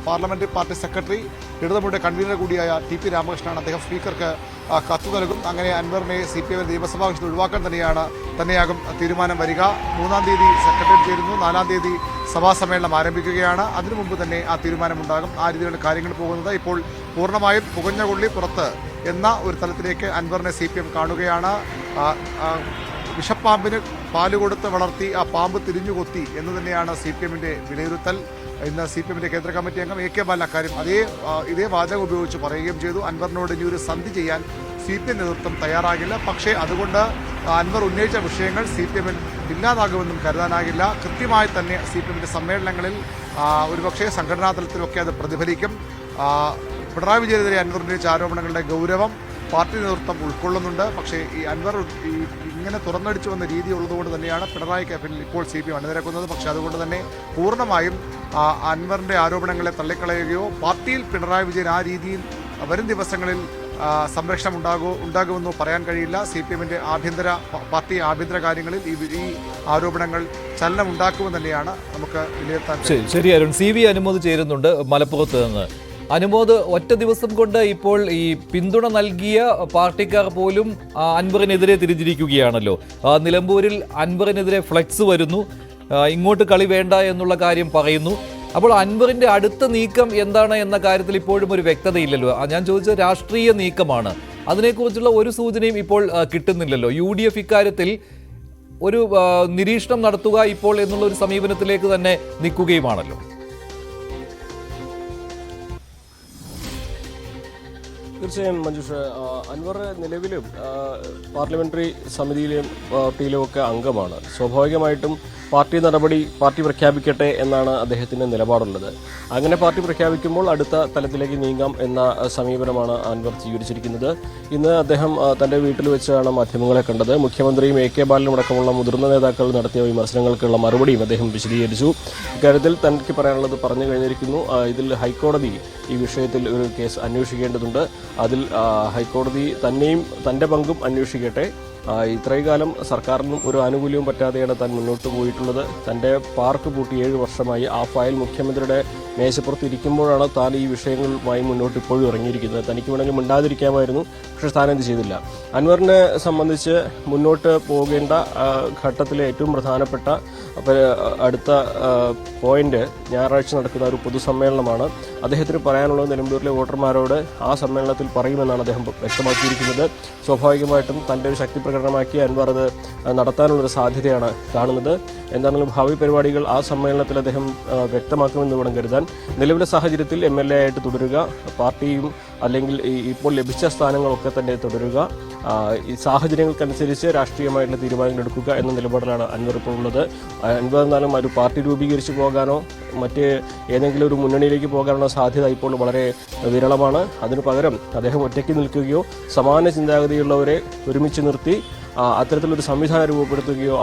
പാർലമെന്ററി പാർട്ടി സെക്രട്ടറി ഇടതുമുന്നണിയുടെ കൺവീനർ കൂടിയായ TP രാമകൃഷ്ണനാണ്. അദ്ദേഹം സ്പീക്കർക്ക് കത്ത് നൽകും. അങ്ങനെ അൻവറിനെ CPM നിയമസഭാ കക്ഷിയിൽ ഒഴിവാക്കാൻ തന്നെയാകും തീരുമാനം വരിക. 3-ാം തീയതി സെക്രട്ടേറിയറ്റ് ചേരുന്നു. 4-ാം തീയതി സഭാ സമ്മേളനം ആരംഭിക്കുകയാണ്. അതിനു മുമ്പ് തന്നെ ആ തീരുമാനമുണ്ടാകും. ആ രീതിയിലാണ് കാര്യങ്ങൾ പോകുന്നത്. ഇപ്പോൾ പൂർണ്ണമായും പുകഞ്ഞ കൊള്ളി പുറത്ത് എന്ന ഒരു തലത്തിലേക്ക് അൻവറിനെ CPM കാണുകയാണ്. വിഷപ്പാമ്പിന് പാല് കൊടുത്ത് വളർത്തി ആ പാമ്പ് തിരിഞ്ഞുകൊത്തി എന്ന് തന്നെയാണ് CPMന്റെ വിലയിരുത്തൽ. ഇന്ന് CPMന്റെ കേന്ദ്ര കമ്മിറ്റി അംഗം AK ബാലൻ അക്കാര്യം ഇതേ വാചകം ഉപയോഗിച്ച് പറയുകയും ചെയ്തു. അൻവറിനോട് ഇനി ഒരു സന്ധി ചെയ്യാൻ CPM നേതൃത്വം തയ്യാറാകില്ല. പക്ഷേ അതുകൊണ്ട് അൻവർ ഉന്നയിച്ച വിഷയങ്ങൾ CPMൽ ഇല്ലാതാകുമെന്നും കരുതാനാകില്ല. കൃത്യമായി തന്നെ CPMന്റെ സമ്മേളനങ്ങളിൽ ഒരുപക്ഷേ സംഘടനാ തലത്തിലൊക്കെ അത് പ്രതിഫലിക്കും. പിണറായി വിജയനെതിരെ അൻവർ ഉന്നയിച്ച ആരോപണങ്ങളുടെ ഗൗരവം പാർട്ടി നേതൃത്വം ഉൾക്കൊള്ളുന്നുണ്ട്. പക്ഷേ ഈ അൻവർ ഇങ്ങനെ തുറന്നടിച്ചു വന്ന രീതി ഉള്ളതുകൊണ്ട് തന്നെയാണ് പിണറായിക്ക് പിന്നിൽ ഇപ്പോൾ CPM അണിനിരക്കുന്നത്. പക്ഷേ അതുകൊണ്ട് തന്നെ പൂർണ്ണമായും അൻവറിന്റെ ആരോപണങ്ങളെ തള്ളിക്കളയുകയോ പാർട്ടിയിൽ പിണറായി വിജയൻ ആ രീതിയിൽ വരും ദിവസങ്ങളിൽ സംരക്ഷണം ഉണ്ടാകുമെന്നോ പറയാൻ കഴിയില്ല. CPMന്റെ പാർട്ടി ആഭ്യന്തര കാര്യങ്ങളിൽ ഈ ആരോപണങ്ങൾ ചലനം ഉണ്ടാക്കുമെന്ന് തന്നെയാണ് നമുക്ക് വിലയിരുത്താൻ. ശരി അരുൺ. CV അനുമോദ് ചേരുന്നുണ്ട് മലപ്പുറത്ത് നിന്ന്. അനുമോദ്, ഒറ്റ ദിവസം കൊണ്ട് ഇപ്പോൾ ഈ പിന്തുണ നൽകിയ പാർട്ടിക്കാർ പോലും അൻവറിനെതിരെ തിരിഞ്ഞിരിക്കുകയാണല്ലോ. നിലമ്പൂരിൽ അൻവറിനെതിരെ ഫ്ലെക്സ് വരുന്നു, ഇങ്ങോട്ട് കളി വേണ്ട എന്നുള്ള കാര്യം പറയുന്നു. അപ്പോൾ അൻവറിന്റെ അടുത്ത നീക്കം എന്താണ് എന്ന കാര്യത്തിൽ ഇപ്പോഴും ഒരു വ്യക്തതയില്ലല്ലോ. ഞാൻ ചോദിച്ചത് രാഷ്ട്രീയ നീക്കമാണ്. അതിനെക്കുറിച്ചുള്ള ഒരു സൂചനയും ഇപ്പോൾ കിട്ടുന്നില്ലല്ലോ. UDF ഇക്കാര്യത്തിൽ ഒരു നിരീക്ഷണം നടത്തുക ഇപ്പോൾ എന്നുള്ള ഒരു സമീപനത്തിലേക്ക് തന്നെ നിൽക്കുകയുമാണല്ലോ. തീർച്ചയായും മഞ്ജുഷ, അൻവർ നിലവിലും പാർലമെന്ററി സമിതിയിലെയും പാർട്ടിയിലും ഒക്കെ അംഗമാണ്. സ്വാഭാവികമായിട്ടും പാർട്ടി പ്രഖ്യാപിക്കട്ടെ എന്നാണ് അദ്ദേഹത്തിന്റെ നിലപാടുള്ളത്. അങ്ങനെ പാർട്ടി പ്രഖ്യാപിക്കുമ്പോൾ അടുത്ത തലത്തിലേക്ക് നീങ്ങാം എന്ന സമീപനമാണ് അൻവർ സ്വീകരിച്ചിരിക്കുന്നത്. ഇന്ന് അദ്ദേഹം തന്റെ വീട്ടിൽ വെച്ചാണ് മാധ്യമങ്ങളെ കണ്ടത്. മുഖ്യമന്ത്രിയും AK ബാലനും അടക്കമുള്ള മുതിർന്ന നേതാക്കൾ നടത്തിയ വിമർശനങ്ങൾക്കുള്ള മറുപടിയും അദ്ദേഹം വിശദീകരിച്ചു. ഇക്കാര്യത്തിൽ തനിക്ക് പറയാനുള്ളത് പറഞ്ഞു കഴിഞ്ഞിരിക്കുന്നു. ഇതിൽ ഹൈക്കോടതി ഈ വിഷയത്തിൽ ഒരു കേസ് അന്വേഷിക്കേണ്ടതുണ്ട്. അതിൽ ഹൈക്കോടതി തന്റെ പങ്കും അന്വേഷിക്കട്ടെ. ഇത്രയും കാലം സർക്കാരിനും ഒരു ആനുകൂല്യവും പറ്റാതെയാണ് താൻ മുന്നോട്ട് പോയിട്ടുള്ളത്. തന്റെ പാർക്ക് പൂട്ടി 7 വർഷമായി. ആ ഫയൽ മുഖ്യമന്ത്രിയുടെ മേശപ്പുറത്ത് ഇരിക്കുമ്പോഴാണ് താൻ ഈ വിഷയങ്ങളുമായി മുന്നോട്ട് ഇപ്പോഴും ഇറങ്ങിയിരിക്കുന്നത്. തനിക്ക് വേണമെങ്കിൽ മിണ്ടാതിരിക്കാമായിരുന്നു, പക്ഷേ താൻ എന്ത് ചെയ്തില്ല. അൻവറിനെ സംബന്ധിച്ച് മുന്നോട്ട് പോകേണ്ട ഘട്ടത്തിലെ ഏറ്റവും പ്രധാനപ്പെട്ട അടുത്ത പോയിന്റ് ഞായറാഴ്ച നടക്കുന്ന ഒരു പൊതുസമ്മേളനമാണ്. അദ്ദേഹത്തിന് പറയാനുള്ളത് നിലമ്പൂരിലെ വോട്ടർമാരോട് ആ സമ്മേളനത്തിൽ പറയുമെന്നാണ് അദ്ദേഹം വ്യക്തമാക്കിയിരിക്കുന്നത്. സ്വാഭാവികമായിട്ടും തൻ്റെ ഒരു ശക്തി പ്രകടനമാക്കി അൻവർ അത് നടത്താനുള്ളൊരു സാധ്യതയാണ് കാണുന്നത്. എന്താണെങ്കിലും ഭാവി പരിപാടികൾ ആ സമ്മേളനത്തിൽ അദ്ദേഹം വ്യക്തമാക്കുമെന്ന് വേണം കരുതാൻ. നിലവിലെ സാഹചര്യത്തിൽ MLA ആയിട്ട് തുടരുക, പാർട്ടിയും അല്ലെങ്കിൽ ഇപ്പോൾ ലഭിച്ച സ്ഥാനങ്ങളൊക്കെ തന്നെ തുടരുക, ഈ സാഹചര്യങ്ങൾക്കനുസരിച്ച് രാഷ്ട്രീയമായിട്ടുള്ള തീരുമാനങ്ങൾ എടുക്കുക എന്ന നിലപാടിലാണ് അൻവർ ഇപ്പോൾ ഉള്ളത്. അൻവർ എന്നാലും ഒരു പാർട്ടി രൂപീകരിച്ച് പോകാനോ മറ്റ് ഏതെങ്കിലും ഒരു മുന്നണിയിലേക്ക് പോകാനുള്ള സാധ്യത ഇപ്പോൾ വളരെ വിരളമാണ്. അതിനു പകരം അദ്ദേഹം ഒറ്റയ്ക്ക് നിൽക്കുകയോ സമാന ചിന്താഗതിയുള്ളവരെ ഒരുമിച്ച് നിർത്തി അത്തരത്തിലൊരു സംവിധാനം രൂപപ്പെടുത്തുകയോ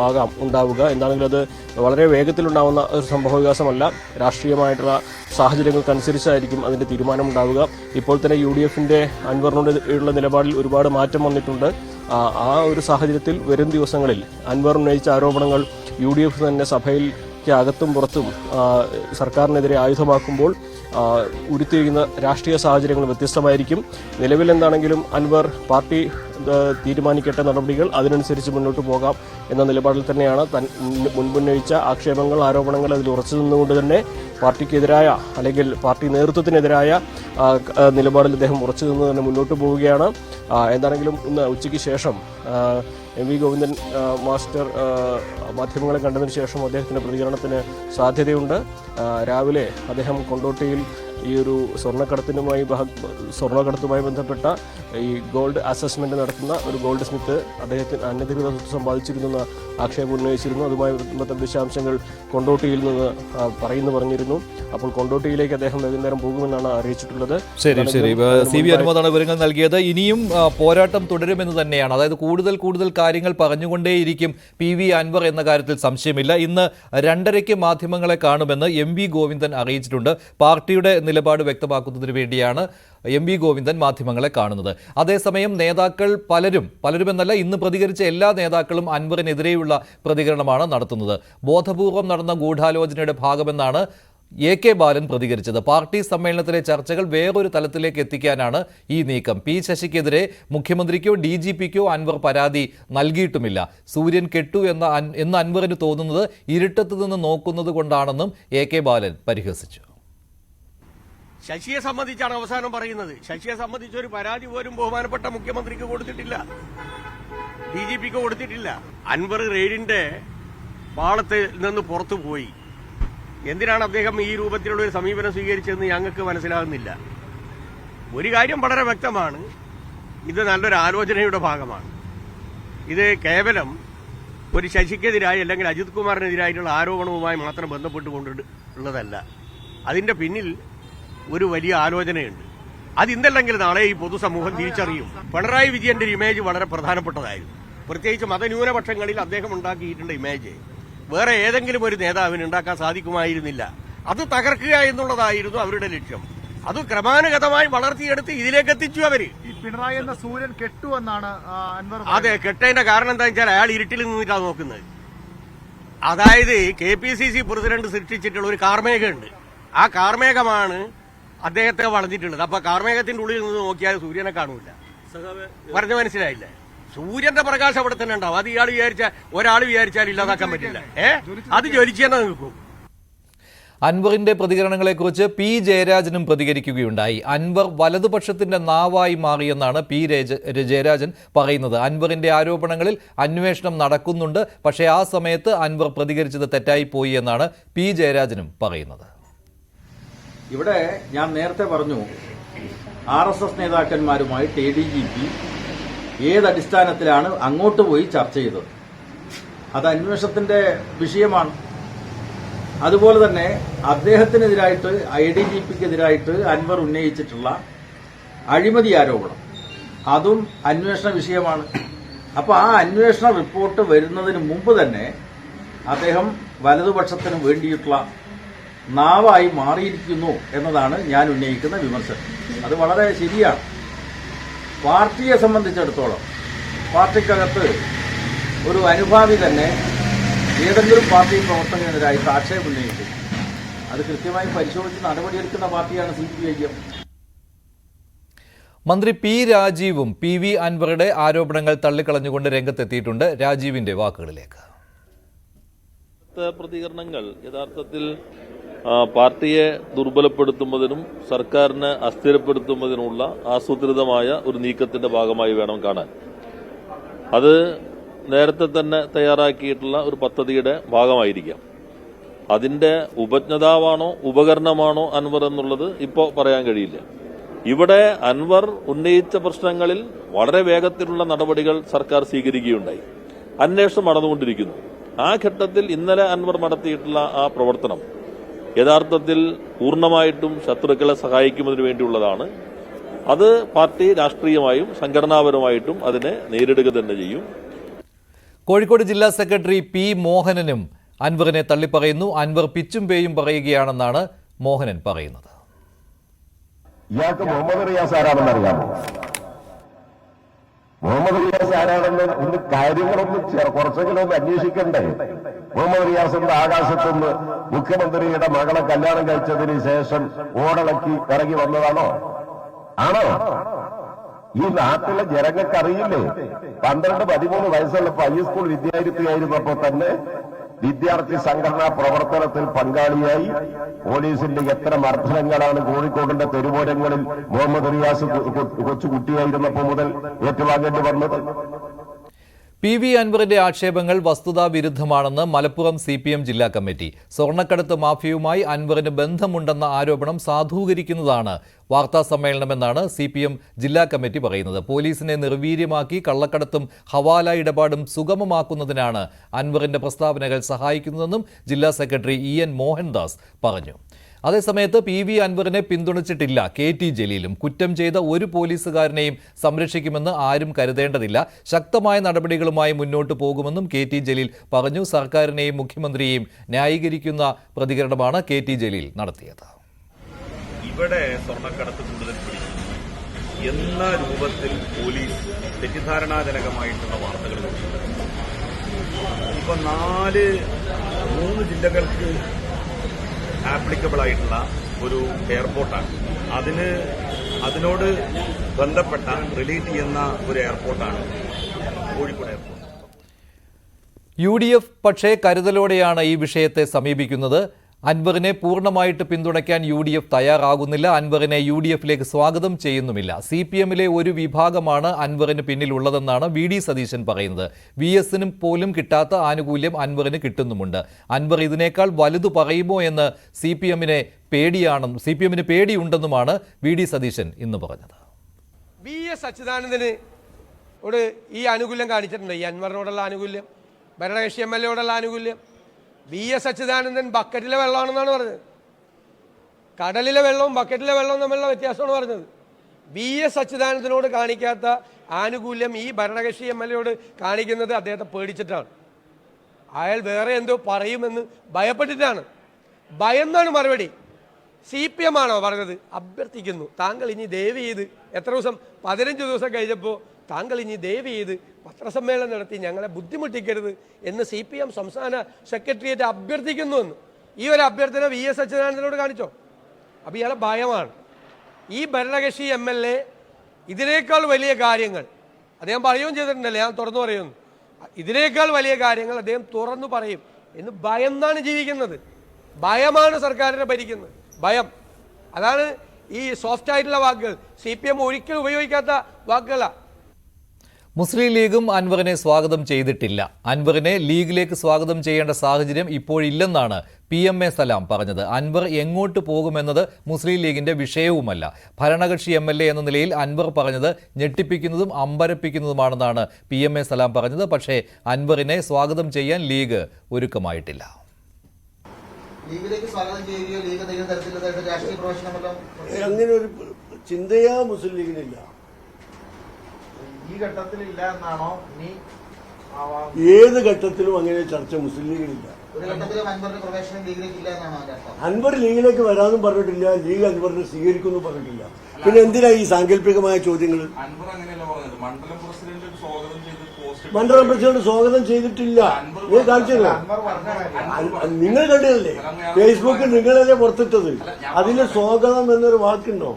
ഉണ്ടാവുക. എന്താണെങ്കിലും അത് വളരെ വേഗത്തിലുണ്ടാവുന്ന ഒരു സംഭവവികാസമല്ല. രാഷ്ട്രീയമായിട്ടുള്ള സാഹചര്യങ്ങൾക്കനുസരിച്ചായിരിക്കും അതിന്റെ തീരുമാനം ഉണ്ടാവുക. ഇപ്പോൾ തന്നെ UDFന്റെ അൻവറിനോട് ഉള്ള നിലപാടിൽ ഒരുപാട് മാറ്റം വന്നിട്ടുണ്ട്. ആ ഒരു സാഹചര്യത്തിൽ വരും ദിവസങ്ങളിൽ അൻവർ ഉന്നയിച്ച ആരോപണങ്ങൾ UDF തന്നെ സഭയിലേക്ക് അകത്തും പുറത്തും സർക്കാരിനെതിരെ ആയുധമാക്കുമ്പോൾ ഉരുത്തിരിയുന്ന രാഷ്ട്രീയ സാഹചര്യങ്ങൾ വ്യത്യസ്തമായിരിക്കും. നിലവിൽ എന്താണെങ്കിലും അൻവർ പാർട്ടി തീരുമാനിക്കട്ടെ നടപടികൾ, അതിനനുസരിച്ച് മുന്നോട്ട് പോകാം എന്ന നിലപാടിൽ തന്നെയാണ്. മുൻപുന്നയിച്ച ആക്ഷേപങ്ങൾ, ആരോപണങ്ങൾ അതിൽ ഉറച്ചു നിന്നുകൊണ്ട് തന്നെ പാർട്ടിക്കെതിരായ അല്ലെങ്കിൽ പാർട്ടി നേതൃത്വത്തിനെതിരായ നിലപാടിൽ അദ്ദേഹം ഉറച്ചു നിന്ന് തന്നെ മുന്നോട്ട് പോവുകയാണ്. എന്താണെങ്കിലും ഇന്ന് ഉച്ചയ്ക്ക് ശേഷം MV ഗോവിന്ദൻ മാസ്റ്റർ മാധ്യമങ്ങളെ കണ്ടതിന് ശേഷം അദ്ദേഹത്തിന്റെ പ്രതികരണത്തിന് സാധ്യതയുണ്ട്. രാവിലെ അദ്ദേഹം കൊണ്ടോട്ടിയിൽ ഈ ഒരു സ്വർണ്ണക്കടത്തുമായി ബന്ധപ്പെട്ട ഈ ഗോൾഡ് അസസ്മെന്റ് നടത്തുന്ന ഒരു ഗോൾഡ് സ്മിത്ത് അദ്ദേഹത്തിന് അനധികൃത സ്വത്ത് സമ്പാദിച്ചിരുന്നെന്ന് ആക്ഷേപം ഉന്നയിച്ചിരുന്നു. അതുമായി ബന്ധപ്പെട്ട വിശദാംശങ്ങൾ കൊണ്ടോട്ടിയിൽ നിന്ന് പറഞ്ഞിരുന്നു. അപ്പോൾ കൊണ്ടോട്ടിയിലേക്ക് അദ്ദേഹം വൈകുന്നേരം പോകുമെന്നാണ് അറിയിച്ചിട്ടുള്ളത്. ശരി, CV അനുമോദാണ് വിവരങ്ങൾ നൽകിയത്. ഇനിയും പോരാട്ടം തുടരുമെന്ന് തന്നെയാണ്. അതായത് കൂടുതൽ കാര്യങ്ങൾ പറഞ്ഞുകൊണ്ടേയിരിക്കും PV അൻവർ എന്ന കാര്യത്തിൽ സംശയമില്ല. ഇന്ന് 2:30 മാധ്യമങ്ങളെ കാണുമെന്ന് MV ഗോവിന്ദൻ അറിയിച്ചിട്ടുണ്ട്. പാർട്ടിയുടെ നിലപാട് വ്യക്തമാക്കുന്നതിന് വേണ്ടിയാണ് MV ഗോവിന്ദൻ മാധ്യമങ്ങളെ കാണുന്നത്. അതേസമയം നേതാക്കൾ പലരുമെന്നല്ല, ഇന്ന് പ്രതികരിച്ച എല്ലാ നേതാക്കളും അൻവറിനെതിരെയുള്ള പ്രതികരണമാണ് നടത്തുന്നത്. ബോധപൂർവം നടന്ന ഗൂഢാലോചനയുടെ ഭാഗമെന്നാണ് AK ബാലൻ പ്രതികരിച്ചത്. പാർട്ടി സമ്മേളനത്തിലെ ചർച്ചകൾ വേറൊരു തലത്തിലേക്ക് എത്തിക്കാനാണ് ഈ നീക്കം. P ശശിക്കെതിരെ മുഖ്യമന്ത്രിക്കോ DGPക്കോ അൻവർ പരാതി നൽകിയിട്ടുമില്ല. സൂര്യൻ കെട്ടു എന്ന് അൻവറിന് തോന്നുന്നത് ഇരുട്ടത്ത് നിന്ന് നോക്കുന്നത് കൊണ്ടാണെന്നും AK ബാലൻ പരിഹസിച്ചു. ശശിയെ സംബന്ധിച്ചാണ് അവസാനം പറയുന്നത്. ശശിയെ സംബന്ധിച്ച് ഒരു പരാതി പോലും ബഹുമാനപ്പെട്ട മുഖ്യമന്ത്രിക്ക് കൊടുത്തിട്ടില്ല, DGPക്ക് കൊടുത്തിട്ടില്ല. അൻവർ റെയ്ഡിന്റെ പാളത്തിൽ നിന്ന് പുറത്തു പോയി. എന്തിനാണ് അദ്ദേഹം ഈ രൂപത്തിലുള്ള ഒരു സമീപനം സ്വീകരിച്ചതെന്ന് ഞങ്ങൾക്ക് മനസ്സിലാകുന്നില്ല. ഒരു കാര്യം വളരെ വ്യക്തമാണ്, ഇത് നല്ലൊരു ആലോചനയുടെ ഭാഗമാണ്. ഇത് കേവലം ഒരു ശശിക്കെതിരായി അല്ലെങ്കിൽ അജിത് കുമാറിനെതിരായിട്ടുള്ള ആരോപണവുമായി മാത്രം ബന്ധപ്പെട്ടുകൊണ്ടുള്ളതല്ല. അതിന്റെ പിന്നിൽ ഒരു വലിയ ആലോചനയുണ്ട്. അത് ഇന്നല്ലെങ്കിൽ നാളെ ഈ പൊതുസമൂഹം തിരിച്ചറിയും. പിണറായി വിജയന്റെ ഒരു ഇമേജ് വളരെ പ്രധാനപ്പെട്ടതായിരുന്നു. പ്രത്യേകിച്ച് മതന്യൂനപക്ഷങ്ങളിൽ അദ്ദേഹം ഉണ്ടാക്കിയിട്ടുള്ള ഇമേജ് വേറെ ഏതെങ്കിലും ഒരു നേതാവിന് ഉണ്ടാക്കാൻ സാധിക്കുമായിരുന്നില്ല. അത് തകർക്കുക എന്നുള്ളതായിരുന്നു അവരുടെ ലക്ഷ്യം. അത് ക്രമാനുഗതമായി വളർത്തിയെടുത്ത് ഇതിലേക്ക് എത്തിച്ചു അവര്. പിണറായി എന്ന സൂര്യൻ കെട്ടുവെന്നാണ് അൻവർ. അതെ, കെട്ടതിന്റെ കാരണം എന്താ വെച്ചാൽ അയാൾ ഇരുട്ടിൽ നിന്നിട്ടാണ് നോക്കുന്നത്. അതായത് KPCC പ്രസിഡന്റ് സൃഷ്ടിച്ചിട്ടുള്ള ഒരു കാർമേഘമുണ്ട്. ആ കാർമേഘമാണ് അദ്ദേഹത്തെ വളഞ്ഞിട്ടുള്ളത്. അപ്പൊ കാർമേഘത്തിന്റെ ഉള്ളിൽ നിന്ന് നോക്കിയാൽ സൂര്യനെ കാണൂല. പറഞ്ഞു മനസ്സിലായില്ലേ? സൂര്യന്റെ പ്രകാശം അവിടെ തന്നെ ഉണ്ടാവും. അത് ഒരാൾ വിചാരിച്ചാൽ ഇല്ലാതാക്കാൻ പറ്റില്ല. അത് ജ്വലിച്ചെന്നെ നിൽക്കും. അൻവറിന്റെ പ്രതികരണങ്ങളെക്കുറിച്ച് P ജയരാജനും പ്രതികരിക്കുകയുണ്ടായി. അൻവർ വലതുപക്ഷത്തിന്റെ നാവായി മാറിയെന്നാണ് P ജയരാജൻ പറയുന്നത്. അൻവറിന്റെ ആരോപണങ്ങളിൽ അന്വേഷണം നടക്കുന്നുണ്ട്, പക്ഷേ ആ സമയത്ത് അൻവർ പ്രതികരിച്ചത് തെറ്റായി പോയി എന്നാണ് P ജയരാജനും പറയുന്നത്. ഇവിടെ ഞാൻ നേരത്തെ പറഞ്ഞു, RSS നേതാക്കന്മാരുമായിട്ട് ADGP ഏതടിസ്ഥാനത്തിലാണ് അങ്ങോട്ട് പോയി ചർച്ച ചെയ്തത്. അത് അന്വേഷണത്തിന്റെ വിഷയമാണ്. അതുപോലെ തന്നെ അദ്ദേഹത്തിനെതിരായിട്ട് ADGPക്കെതിരായിട്ട് അൻവർ ഉന്നയിച്ചിട്ടുള്ള അഴിമതി ആരോപണം അതും അന്വേഷണ വിഷയമാണ്. അപ്പോൾ ആ അന്വേഷണ റിപ്പോർട്ട് വരുന്നതിന് മുമ്പ് തന്നെ അദ്ദേഹം വലതുപക്ഷത്തിന് വേണ്ടിയിട്ടുള്ള നാവായി മാറിയിരിക്കുന്നു എന്നതാണ് ഞാൻ ഉന്നയിക്കുന്ന വിമർശനം. അത് വളരെ ശരിയാണ്. പാർട്ടിയെ സംബന്ധിച്ചിടത്തോളം പാർട്ടിക്കകത്ത് ഒരു അനുഭാവി തന്നെ ഏതെങ്കിലും പാർട്ടി പ്രവർത്തകനെതിരായിട്ട് ആക്ഷേപം ഉന്നയിക്കും. അത് കൃത്യമായി പരിശോധിച്ച് നടപടിയെടുക്കുന്ന പാർട്ടിയാണ് CPIM. മന്ത്രി P രാജീവും PV അൻവറുടെ ആരോപണങ്ങൾ തള്ളിക്കളഞ്ഞുകൊണ്ട് രംഗത്തെത്തിയിട്ടുണ്ട്. രാജീവിന്റെ വാക്കുകളിലേക്ക്. പ്രതികരണങ്ങൾ യഥാർത്ഥത്തിൽ പാർട്ടിയെ ദുർബലപ്പെടുത്തുന്നതിനും സർക്കാരിനെ അസ്ഥിരപ്പെടുത്തുന്നതിനുമുള്ള ആസൂത്രിതമായ ഒരു നീക്കത്തിന്റെ ഭാഗമായി വേണം കാണാൻ. അത് നേരത്തെ തന്നെ തയ്യാറാക്കിയിട്ടുള്ള ഒരു പദ്ധതിയുടെ ഭാഗമായിരിക്കാം. അതിന്റെ ഉപജ്ഞതാവാണോ ഉപകരണമാണോ അൻവർ എന്നുള്ളത് ഇപ്പോൾ പറയാൻ കഴിയില്ല. ഇവിടെ അൻവർ ഉന്നയിച്ച പ്രശ്നങ്ങളിൽ വളരെ വേഗത്തിലുള്ള നടപടികൾ സർക്കാർ സ്വീകരിക്കുകയുണ്ടായി. അന്വേഷണം നടന്നുകൊണ്ടിരിക്കുന്നു. ആ ഘട്ടത്തിൽ ഇന്നലെ അൻവർ നടത്തിയിട്ടുള്ള ആ പ്രവർത്തനം യഥാർത്ഥത്തിൽ പൂർണ്ണമായിട്ടും ശത്രുക്കളെ സഹായിക്കുന്നതിന് വേണ്ടിയുള്ളതാണ്. അത് പാർട്ടി രാഷ്ട്രീയമായും സംഘടനാപരമായിട്ടും അതിനെ നേരിടുക തന്നെ ചെയ്യും. കോഴിക്കോട് ജില്ലാ സെക്രട്ടറി പി മോഹനനും അൻവറിനെ തള്ളിപ്പറയുന്നു. അൻവർ പിച്ചും പേയും പറയുകയാണെന്നാണ് മോഹനൻ പറയുന്നത്. ഇയാൾക്ക് മുഹമ്മദ് റിയാസ് ആരാണെന്ന് അറിയാമോ? മുഹമ്മദ് റിയാസ് ആരാണെന്ന് ഒന്ന് കാര്യങ്ങളൊന്നും കുറച്ചെങ്കിലും ഒന്ന് അന്വേഷിക്കണ്ടേ? മുഹമ്മദ് റിയാസ് എന്ന ആകാശത്തുനിന്ന് മുഖ്യമന്ത്രിയുടെ മകളെ കല്യാണം കഴിച്ചതിന് ശേഷം ഓടളക്കി ഇറങ്ങി വന്നതാണോ? ആണോ? ഈ നാട്ടിലെ ജനങ്ങൾക്ക് അറിയില്ലേ? 12-13 വയസ്സുള്ളപ്പോ ഹൈസ്കൂൾ വിദ്യാർത്ഥിയായിരുന്നപ്പോ തന്നെ വിദ്യാർത്ഥി സംഘടനാ പ്രവർത്തനത്തിൽ പങ്കാളിയായി പോലീസിന്റെ എത്ര മർദ്ദനങ്ങളാണ് കോഴിക്കോടിന്റെ തെരുവോരങ്ങളിൽ മുഹമ്മദ് റിയാസ് കൊച്ചുകുട്ടിയായിരുന്നപ്പോൾ മുതൽ ഏറ്റുവാങ്ങേണ്ടി വന്നത്. പി വി അൻവറിന്റെ ആക്ഷേപങ്ങൾ വസ്തുതാവിരുദ്ധമാണെന്ന് മലപ്പുറം CPM ജില്ലാ കമ്മിറ്റി. സ്വർണ്ണക്കടത്ത് മാഫിയയുമായി അൻവറിന് ബന്ധമുണ്ടെന്ന ആരോപണം സാധൂകരിക്കുന്നതാണ് വാർത്താസമ്മേളനമെന്നാണ് CPM ജില്ലാ കമ്മിറ്റി പറയുന്നത്. പോലീസിനെ നിർവീര്യമാക്കി കള്ളക്കടത്തും ഹവാല ഇടപാടും സുഗമമാക്കുന്നതിനാണ് അൻവറിന്റെ പ്രസ്താവനകൾ സഹായിക്കുന്നതെന്നും ജില്ലാ സെക്രട്ടറി EN മോഹൻദാസ് പറഞ്ഞു. അതേസമയത്ത് പി വി അൻവറിനെ പിന്തുണച്ചിട്ടില്ല KT ജലീലും. കുറ്റം ചെയ്ത ഒരു പോലീസുകാരനെയും സംരക്ഷിക്കുമെന്ന് ആരും കരുതേണ്ടതില്ല. ശക്തമായ നടപടികളുമായി മുന്നോട്ട് പോകുമെന്നും KT ജലീൽ പറഞ്ഞു. സർക്കാരിനെയും മുഖ്യമന്ത്രിയെയും ന്യായീകരിക്കുന്ന പ്രതികരണമാണ് KT ജലീൽ നടത്തിയത്. ഇവിടെ സ്വർണ്ണക്കടത്ത് കൂടുതൽ പിടിക്കുന്നു എന്ന രൂപത്തിൽ പോലീസ് തെറ്റിദ്ധാരണാജനകമായിട്ടുള്ള വാർത്തകൾ കൊടുക്കുന്നു. ഇപ്പൊ 3 ജില്ലകൾക്ക് ആപ്ലിക്കബിൾ ആയിട്ടുള്ള ഒരു എയർപോർട്ടാണ്. അതിനോട് ബന്ധപ്പെട്ട റിലേറ്റ് ചെയ്യുന്ന ഒരു എയർപോർട്ടാണ് കോഴിക്കോട് എയർപോർട്ട്. UDF പക്ഷേ കരുതലോടെയാണ് ഈ വിഷയത്തെ സമീപിക്കുന്നത്. അൻവറിനെ പൂർണ്ണമായിട്ട് പിന്തുണയ്ക്കാൻ UDF തയ്യാറാകുന്നില്ല. അൻവറിനെ UDFിലേക്ക് സ്വാഗതം ചെയ്യുന്നുമില്ല. CPMലെ ഒരു വിഭാഗമാണ് അൻവറിന് പിന്നിലുള്ളതെന്നാണ് VD സതീശൻ പറയുന്നത്. VSനും പോലും കിട്ടാത്ത ആനുകൂല്യം അൻവറിന് കിട്ടുന്നുമുണ്ട്. അൻവർ ഇതിനേക്കാൾ വലുതു പറയുമോ എന്ന് CPMന് പേടിയുണ്ടെന്നുമാണ് VD സതീശൻ ഇന്ന് പറഞ്ഞത്. VS അച്യുതാനന്ദന് ഈ ആനുകൂല്യം കാണിച്ചിട്ടുണ്ട്. ഈ അൻവറിനോടുള്ള ആനുകൂല്യം, ഭരണകക്ഷി MLAയോടുള്ള ആനുകൂല്യം. VS അച്യുതാനന്ദൻ ബക്കറ്റിലെ വെള്ളമാണെന്നാണ് പറഞ്ഞത്. കടലിലെ വെള്ളവും ബക്കറ്റിലെ വെള്ളവും തമ്മിലുള്ള വ്യത്യാസമാണ് പറഞ്ഞത്. VS അച്യുതാനന്ദനോട് കാണിക്കാത്ത ആനുകൂല്യം ഈ ഭരണകക്ഷി MLAയോട് കാണിക്കുന്നത് അദ്ദേഹത്തെ പേടിച്ചിട്ടാണ്. അയാൾ വേറെ എന്തോ പറയുമെന്ന് ഭയപ്പെട്ടിട്ടാണ്. ഭയന്നാണ് മറുപടി. CPM ആണോ പറഞ്ഞത്? അഭ്യർത്ഥിക്കുന്നു, താങ്കൾ ഇനി ദയവ് ചെയ്ത്, എത്ര ദിവസം, 15 ദിവസം കഴിഞ്ഞപ്പോൾ താങ്കൾ ഇനി ദയവ് ചെയ്ത് പത്രസമ്മേളനം നടത്തി ഞങ്ങളെ ബുദ്ധിമുട്ടിക്കരുത് എന്ന് CPM സംസ്ഥാന സെക്രട്ടേറിയറ്റ് അഭ്യർത്ഥിക്കുന്നുവെന്ന്. ഈ ഒരു അഭ്യർത്ഥന VS അച്യുതാനന്ദനോട് കാണിച്ചോ? അപ്പോൾ ഇയാളെ ഭയമാണ്. ഈ ഭരണകക്ഷി MLA ഇതിനേക്കാൾ വലിയ കാര്യങ്ങൾ അദ്ദേഹം പറയുകയും ചെയ്തിട്ടുണ്ടല്ലേ, ഞാൻ തുറന്നു പറയുന്നു, ഇതിനേക്കാൾ വലിയ കാര്യങ്ങൾ അദ്ദേഹം തുറന്നു പറയും എന്ന് ഭയന്നാണ് ജീവിക്കുന്നത്. ഭയമാണ് സർക്കാരിനെ ഭരിക്കുന്നത്. ഭയം. അതാണ് ഈ സോഫ്റ്റ് ആയിട്ടുള്ള വാക്കുകൾ. CPM ഒരിക്കലും ഉപയോഗിക്കാത്ത വാക്കുകളാണ്. മുസ്ലിം ലീഗും അൻവറിനെ സ്വാഗതം ചെയ്തിട്ടില്ല. അൻവറിനെ ലീഗിലേക്ക് സ്വാഗതം ചെയ്യേണ്ട സാഹചര്യം ഇപ്പോഴില്ലെന്നാണ് PMA സലാം പറഞ്ഞത്. അൻവർ എങ്ങോട്ട് പോകുമെന്നത് മുസ്ലിം ലീഗിന്റെ വിഷയവുമല്ല. ഭരണകക്ഷി MLA എന്ന നിലയിൽ അൻവർ പറഞ്ഞത് ഞെട്ടിപ്പിക്കുന്നതും അമ്പരപ്പിക്കുന്നതുമാണെന്നാണ് PMA സലാം പറഞ്ഞത്. പക്ഷേ അൻവറിനെ സ്വാഗതം ചെയ്യാൻ ലീഗ് ഒരുക്കമായിട്ടില്ല. അങ്ങനെ ഒരു ചിന്തയാ മുസ്ലിം ലീഗിനില്ല. ഈ ഘട്ടത്തിലില്ല എന്നാണോ? ഏത് ഘട്ടത്തിലും അങ്ങനെ ചർച്ച മുസ്ലിം ലീഗിനില്ല. അൻവർ ലീഗിലേക്ക് വരാമെന്നും പറഞ്ഞിട്ടില്ല. ലീഗ് അൻവറിനെ സ്വീകരിക്കുമെന്നും പറഞ്ഞിട്ടില്ല. പിന്നെ എന്തിനാ ഈ സാങ്കല്പികമായ ചോദ്യങ്ങൾ? മണ്ഡലം പ്രസിഡന്റ് സ്വാഗതം ചെയ്തിട്ടില്ല. നിങ്ങൾ കാണിച്ചില്ല? നിങ്ങൾ കണ്ടില്ലേ? ഫേസ്ബുക്കിൽ നിങ്ങളല്ലേ പുറത്തിട്ടത്. അതിന് സ്വാഗതം എന്നൊരു വാക്കുണ്ടോ?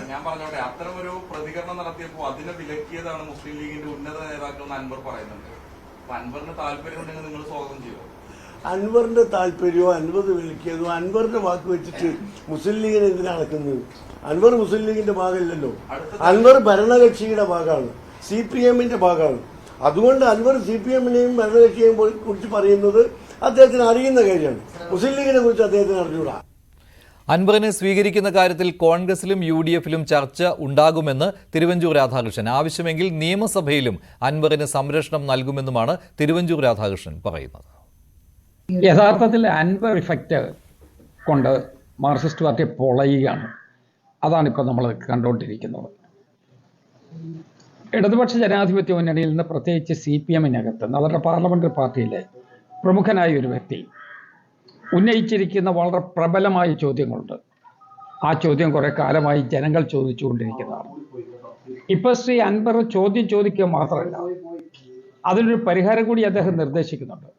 ഞാൻ പറഞ്ഞോട്ടെ, അത്തരം ഒരു പ്രതികരണം നടത്തിയപ്പോൾ അതിനെ വിലക്കിയതാണ് മുസ്ലിം ലീഗിന്റെ ഉന്നത നേതാക്കൾ എന്ന് അൻവർ പറയുന്നുണ്ട്. അൻവറിന് താല്പര്യം ഉണ്ടെങ്കിൽ നിങ്ങൾ സ്വാഗതം ചെയ്യുമോ? അൻവറിന്റെ താല്പര്യമോ അൻവർ വിലക്കിയതോ അൻവറിന്റെ വാക്ക് വെച്ചിട്ട് മുസ്ലിം ലീഗിനെ എന്തിനാ നടക്കുന്നത്? അൻവർ മുസ്ലിം ലീഗിന്റെ ഭാഗമല്ലല്ലോ. അൻവർ ഭരണകക്ഷിയുടെ ഭാഗമാണ്, CPMന്റെ ഭാഗമാണ്. അതുകൊണ്ട് അൻവർ CPMനെയും ഭരണകക്ഷിയെയും കുറിച്ച് പറയുന്നത് അദ്ദേഹത്തിന് അറിയുന്ന കാര്യമാണ്. മുസ്ലിം ലീഗിനെ കുറിച്ച് അദ്ദേഹത്തിന് അറിഞ്ഞൂടാ. അൻവറിനെ സ്വീകരിക്കുന്ന കാര്യത്തിൽ കോൺഗ്രസിലും UDFിലും ചർച്ച ഉണ്ടാകുമെന്ന് തിരുവഞ്ചൂർ രാധാകൃഷ്ണൻ. ആവശ്യമെങ്കിൽ നിയമസഭയിലും അൻവറിന് സംരക്ഷണം നൽകുമെന്നുമാണ് തിരുവഞ്ചൂർ രാധാകൃഷ്ണൻ പറയുന്നത്. യഥാർത്ഥത്തിൽ അൻവർ ഇഫക്റ്റ് കൊണ്ട് മാർക്സിസ്റ്റ് പാർട്ടി പൊളയുകയാണ്. അതാണിപ്പോൾ നമ്മൾ കണ്ടുകൊണ്ടിരിക്കുന്നത്. ഇടതുപക്ഷ ജനാധിപത്യ മുന്നണിയിൽ നിന്ന് പ്രത്യേകിച്ച് CPM-നകത്ത് നമ്മുടെ പാർലമെന്ററി പാർട്ടിയിലെ പ്രമുഖനായ ഒരു വ്യക്തി ഉന്നയിച്ചിരിക്കുന്ന വളരെ പ്രബലമായ ചോദ്യങ്ങളുണ്ട്. ആ ചോദ്യം കുറെ കാലമായി ജനങ്ങൾ ചോദിച്ചുകൊണ്ടിരിക്കുന്നതാണ്. ഇപ്പോൾ ശ്രീ അൻവർ ചോദ്യം ചോദിക്കുക മാത്രമല്ല, അതിനൊരു പരിഹാരം കൂടി അദ്ദേഹം നിർദ്ദേശിക്കുന്നുണ്ട്.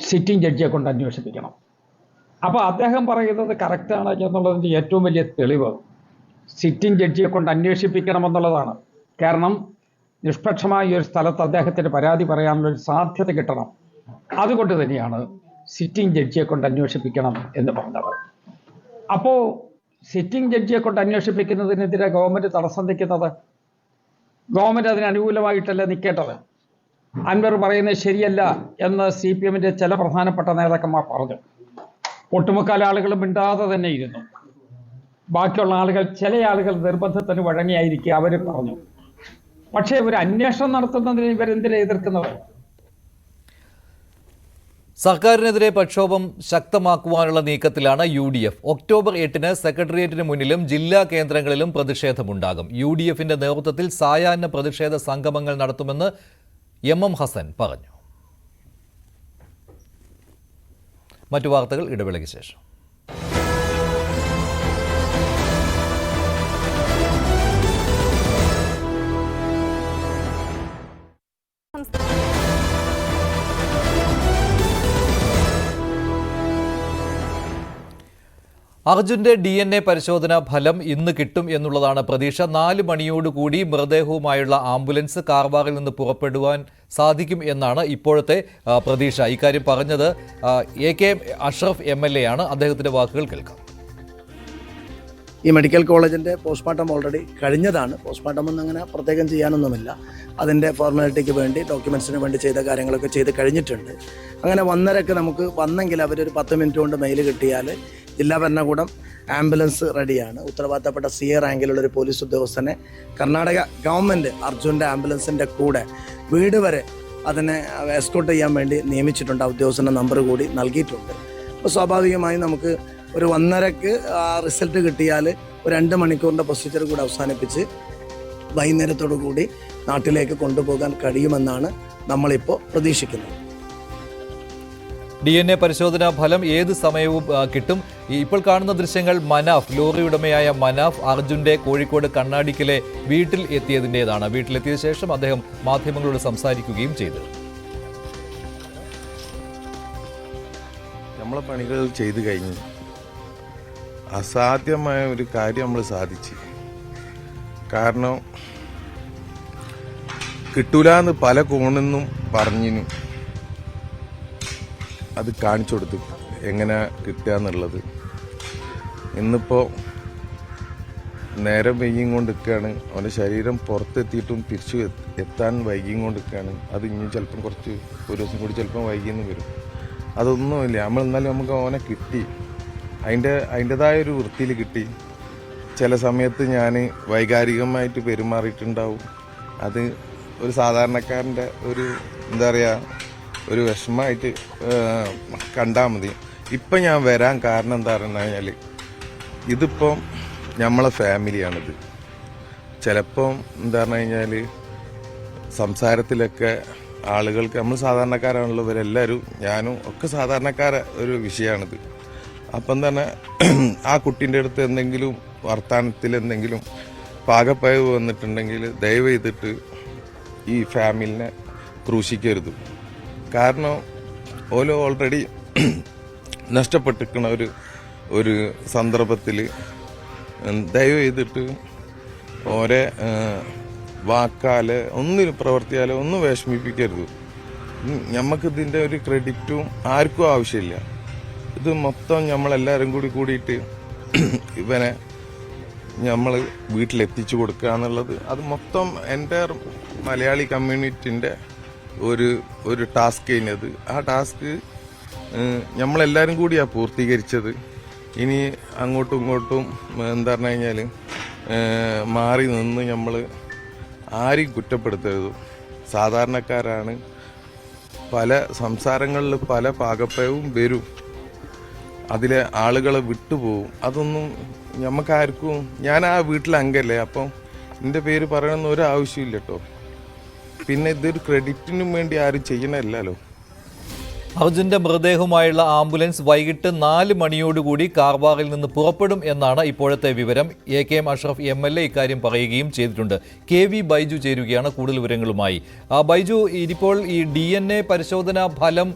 സിറ്റിംഗ് ജഡ്ജിയെ കൊണ്ട് അന്വേഷിപ്പിക്കണം. അപ്പോൾ അദ്ദേഹം പറയുന്നത് കറക്റ്റാണ് എന്നുള്ളതിൻ്റെ ഏറ്റവും വലിയ തെളിവ് സിറ്റിംഗ് ജഡ്ജിയെ കൊണ്ട് അന്വേഷിപ്പിക്കണമെന്നുള്ളതാണ്. കാരണം നിഷ്പക്ഷമായ ഒരു സ്ഥലത്ത് അദ്ദേഹത്തിന് പരാതി പറയാനുള്ളൊരു സാധ്യത കിട്ടണം. അതുകൊണ്ട് തന്നെയാണ് സിറ്റിംഗ് ജഡ്ജിയെ കൊണ്ട് അന്വേഷിപ്പിക്കണം എന്ന് പറഞ്ഞത്. അപ്പോൾ സിറ്റിംഗ് ജഡ്ജിയെ കൊണ്ട് അന്വേഷിപ്പിക്കുന്നതിനെതിരെ ഗവൺമെൻറ് തടസ്സം നിൽക്കുന്നത്, ഗവൺമെൻറ് അതിന് അനുകൂലമായിട്ടല്ല നിൽക്കേണ്ടത്. അൻവർ പറയുന്നത് ശരിയല്ല എന്ന് CPM-ന്റെ ചില പ്രധാനപ്പെട്ട നേതാക്കന്മാർ പറഞ്ഞു. ഒട്ടുമുക്കാൽ ആളുകൾ മിണ്ടാതെ തന്നെ ഇരുന്നു. ബാക്കിയുള്ള ആളുകൾ, ചില ആളുകൾ നിർബന്ധത്തിന് വഴങ്ങിയായിരിക്കും അവർ പറഞ്ഞു. പക്ഷേ ഒരു അന്വേഷണം നടത്തുന്നതിന് ഇവരെന്തിനെ എതിർക്കുന്നത്? സർക്കാരിനെതിരെ പ്രക്ഷോഭം ശക്തമാക്കുവാനുള്ള നീക്കത്തിലാണ് UDF. ഒക്ടോബർ 8-ന് സെക്രട്ടേറിയറ്റിന് മുന്നിലും ജില്ലാ കേന്ദ്രങ്ങളിലും പ്രതിഷേധമുണ്ടാകും. UDF-ന്റെ നേതൃത്വത്തിൽ സായാഹ്ന പ്രതിഷേധ സംഗമങ്ങൾ നടത്തുമെന്ന് MM ഹസൻ പറഞ്ഞു. മറ്റു വാർത്തകൾ ഇടവേളയ്ക്ക് ശേഷം. അർജുന്റെ DNA പരിശോധനാ ഫലം ഇന്ന് കിട്ടും എന്നുള്ളതാണ് പ്രതീക്ഷ. 4 മണിയോടുകൂടി മൃതദേഹവുമായുള്ള ആംബുലൻസ് കാർവാറിൽ നിന്ന് പുറപ്പെടുവാൻ സാധിക്കും എന്നാണ് ഇപ്പോഴത്തെ പ്രതീക്ഷ. ഇക്കാര്യം പറഞ്ഞത് AK അഷ്റഫ് MLA ആണ്. അദ്ദേഹത്തിന്റെ വാക്കുകൾ കേൾക്കാം. ഈ മെഡിക്കൽ കോളേജിൻ്റെ പോസ്റ്റ്മോർട്ടം ഓൾറെഡി കഴിഞ്ഞതാണ്. പോസ്റ്റ്മോർട്ടം ഒന്നും അങ്ങനെ പ്രത്യേകം ചെയ്യാനൊന്നുമില്ല. അതിൻ്റെ ഫോർമാലിറ്റിക്ക് വേണ്ടി, ഡോക്യുമെൻറ്റ്സിന് വേണ്ടി ചെയ്ത കാര്യങ്ങളൊക്കെ ചെയ്ത് കഴിഞ്ഞിട്ടുണ്ട്. അങ്ങനെ 1:30-ക്ക് നമുക്ക് വന്നെങ്കിൽ അവരൊരു 10 മിനിറ്റ് കൊണ്ട് മെയിൽ കിട്ടിയാൽ ജില്ലാ ഭരണകൂടം ആംബുലൻസ് റെഡിയാണ്. ഉത്തരവാദിത്തപ്പെട്ട CA റാങ്കിലുള്ള ഒരു പോലീസ് ഉദ്യോഗസ്ഥനെ കർണാടക ഗവൺമെൻറ് അർജുൻ്റെ ആംബുലൻസിൻ്റെ കൂടെ വീട് വരെ അതിനെ എസ്കോർട്ട് ചെയ്യാൻ വേണ്ടി നിയമിച്ചിട്ടുണ്ട്. ആ ഉദ്യോഗസ്ഥൻ്റെ നമ്പർ കൂടി നൽകിയിട്ടുണ്ട്. അപ്പോൾ സ്വാഭാവികമായും നമുക്ക് ഒരു 1:30-ക്ക് റിസൾട്ട് കിട്ടിയാൽ ഒരു 2 മണിക്കൂറിൻ്റെ പ്രൊസീജിയർ കൂടി അവസാനിപ്പിച്ച് വൈകുന്നേരത്തോടു കൂടി നാട്ടിലേക്ക് കൊണ്ടുപോകാൻ കഴിയുമെന്നാണ് നമ്മളിപ്പോൾ പ്രതീക്ഷിക്കുന്നത്. DNA പരിശോധനാ ഫലം ഏത് സമയവും കിട്ടും. ഇപ്പോൾ കാണുന്ന ദൃശ്യങ്ങൾ മനാഫ്, ലോറി ഉടമയായ മനാഫ് അർജുന്റെ കോഴിക്കോട് കണ്ണാടിക്കലെ വീട്ടിൽ എത്തിയതിൻ്റെതാണ്. വീട്ടിലെത്തിയ ശേഷം അദ്ദേഹം മാധ്യമങ്ങളോട് സംസാരിക്കുകയും ചെയ്തു. നമ്മളെ പണികൾ ചെയ്തു കഴിഞ്ഞു. അസാധ്യമായ ഒരു കാര്യം നമ്മൾ സാധിച്ചു. കാരണം കിട്ടൂലെന്ന് പല കോണിന്നും പറഞ്ഞിനും അത് കാണിച്ചു കൊടുത്തു എങ്ങനെ കിട്ടുക എന്നുള്ളത്. ഇന്നിപ്പോൾ നേരം വൈകിയും കൊണ്ടിരിക്കുകയാണ്. അവൻ്റെ ശരീരം പുറത്തെത്തിയിട്ടും തിരിച്ചു എത്താൻ വൈകിയും കൊണ്ടിരിക്കുകയാണ്. അത് ഇനി ചിലപ്പം കുറച്ച് ഒരു ദിവസം കൂടി ചിലപ്പം വൈകിയെന്ന് വരും. അതൊന്നുമില്ല. നമ്മൾ എന്നാലും നമുക്ക് അവനെ കിട്ടി. അതിൻ്റെതായൊരു വൃത്തിയിൽ കിട്ടി. ചില സമയത്ത് ഞാൻ വൈകാരികമായിട്ട് പെരുമാറിയിട്ടുണ്ടാവും. അത് ഒരു സാധാരണക്കാരൻ്റെ ഒരു എന്താ പറയുക, ഒരു വിഷമമായിട്ട് കണ്ടാൽ മതി. ഇപ്പം ഞാൻ വരാൻ കാരണം എന്താ പറഞ്ഞു കഴിഞ്ഞാൽ, ഇതിപ്പം നമ്മളെ ഫാമിലിയാണിത്. ചിലപ്പം എന്താ പറഞ്ഞു കഴിഞ്ഞാൽ സംസാരത്തിലൊക്കെ ആളുകൾക്ക്, നമ്മൾ സാധാരണക്കാരാണല്ലോ ഇവരെല്ലാവരും, ഞാനും ഒക്കെ സാധാരണക്കാര ഒരു വിഷയമാണിത്. അപ്പം തന്നെ ആ കുട്ടീൻ്റെ അടുത്ത് എന്തെങ്കിലും വർത്തമാനത്തിൽ എന്തെങ്കിലും പാകപ്പയവ് വന്നിട്ടുണ്ടെങ്കിൽ ദയവ് ചെയ്തിട്ട് ഈ ഫാമിലിനെ ക്രൂശിക്കരുത്. കാരണം ഓരോ ഓൾറെഡി നഷ്ടപ്പെട്ടിരിക്കുന്ന ഒരു സന്ദർഭത്തിൽ ദയവ് ചെയ്തിട്ട് ഓരോ വാക്കാല് ഒന്നിനും പ്രവർത്തിയാലോ ഒന്നും വിഷമിപ്പിക്കരുത്. നമുക്കിതിൻ്റെ ഒരു ക്രെഡിറ്റും ആർക്കും ആവശ്യമില്ല. ഇത് മൊത്തം നമ്മളെല്ലാവരും കൂടിയിട്ട് ഇവനെ നമ്മൾ വീട്ടിലെത്തിച്ചു കൊടുക്കുക എന്നുള്ളത്, അത് മൊത്തം എൻ്റെ മലയാളി കമ്മ്യൂണിറ്റിൻ്റെ ഒരു ടാസ്ക് കഴിഞ്ഞത്. ആ ടാസ്ക് നമ്മളെല്ലാവരും കൂടിയാണ് പൂർത്തീകരിച്ചത്. ഇനി അങ്ങോട്ടും ഇങ്ങോട്ടും എന്താ പറഞ്ഞു കഴിഞ്ഞാൽ മാറി നിന്ന് നമ്മൾ ആരെയും കുറ്റപ്പെടുത്തരുത്. സാധാരണക്കാരാണ്. പല സംസാരങ്ങളിൽ പല പാകപ്പയവും വരും. അതിലെ ആളുകളെ വിട്ടുപോകും. അതൊന്നും നമുക്കാർക്കും, ഞാൻ ആ വീട്ടിലെ അംഗല്ലേ, അപ്പം എൻ്റെ പേര് പറയണമെന്ന് ഒരു ആവശ്യമില്ല കേട്ടോ. പിന്നെ ഇതൊരു ക്രെഡിറ്റിനും വേണ്ടി ആരും ചെയ്യണമല്ലോ. അർജുന്റെ മൃതദേഹവുമായുള്ള ആംബുലൻസ് വൈകിട്ട് 4 മണിയോടുകൂടി കാർവാറിൽ നിന്ന് പുറപ്പെടും എന്നാണ് ഇപ്പോഴത്തെ വിവരം. AKM അഷ്റഫ് MLA ഇക്കാര്യം പറയുകയും ചെയ്തിട്ടുണ്ട്. KV ബൈജു ചേരുകയാണ് കൂടുതൽ വിവരങ്ങളുമായി. ബൈജു, ഇതിപ്പോൾ ഈ DNA പരിശോധനാ ഫലം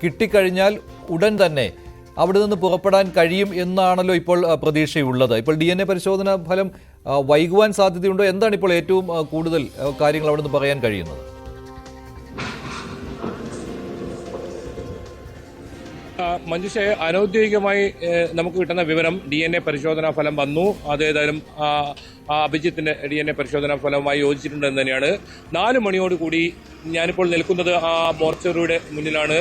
കിട്ടിക്കഴിഞ്ഞാൽ ഉടൻ തന്നെ അവിടെ നിന്ന് പുറപ്പെടാൻ കഴിയും എന്നാണല്ലോ ഇപ്പോൾ പ്രതീക്ഷയുള്ളത്. ഇപ്പോൾ DNA പരിശോധനാ ഫലം വൈകുവാൻ സാധ്യതയുണ്ടോ? എന്താണ് ഇപ്പോൾ ഏറ്റവും കൂടുതൽ കാര്യങ്ങൾ അവിടെ നിന്ന് പറയാൻ കഴിയുന്നത്? മഞ്ജുഷെ, അനൗദ്യോഗികമായി നമുക്ക് കിട്ടുന്ന വിവരം DNA പരിശോധനാ ഫലം വന്നു. അത് ഏതായാലും അഭിജിത്തിന്റെ DNA പരിശോധനാ ഫലവുമായി യോജിച്ചിട്ടുണ്ടെന്ന് തന്നെയാണ്. 4 മണിയോടുകൂടി ഞാനിപ്പോൾ നിൽക്കുന്നത് ആ മോർച്ചറിയുടെ മുന്നിലാണ്.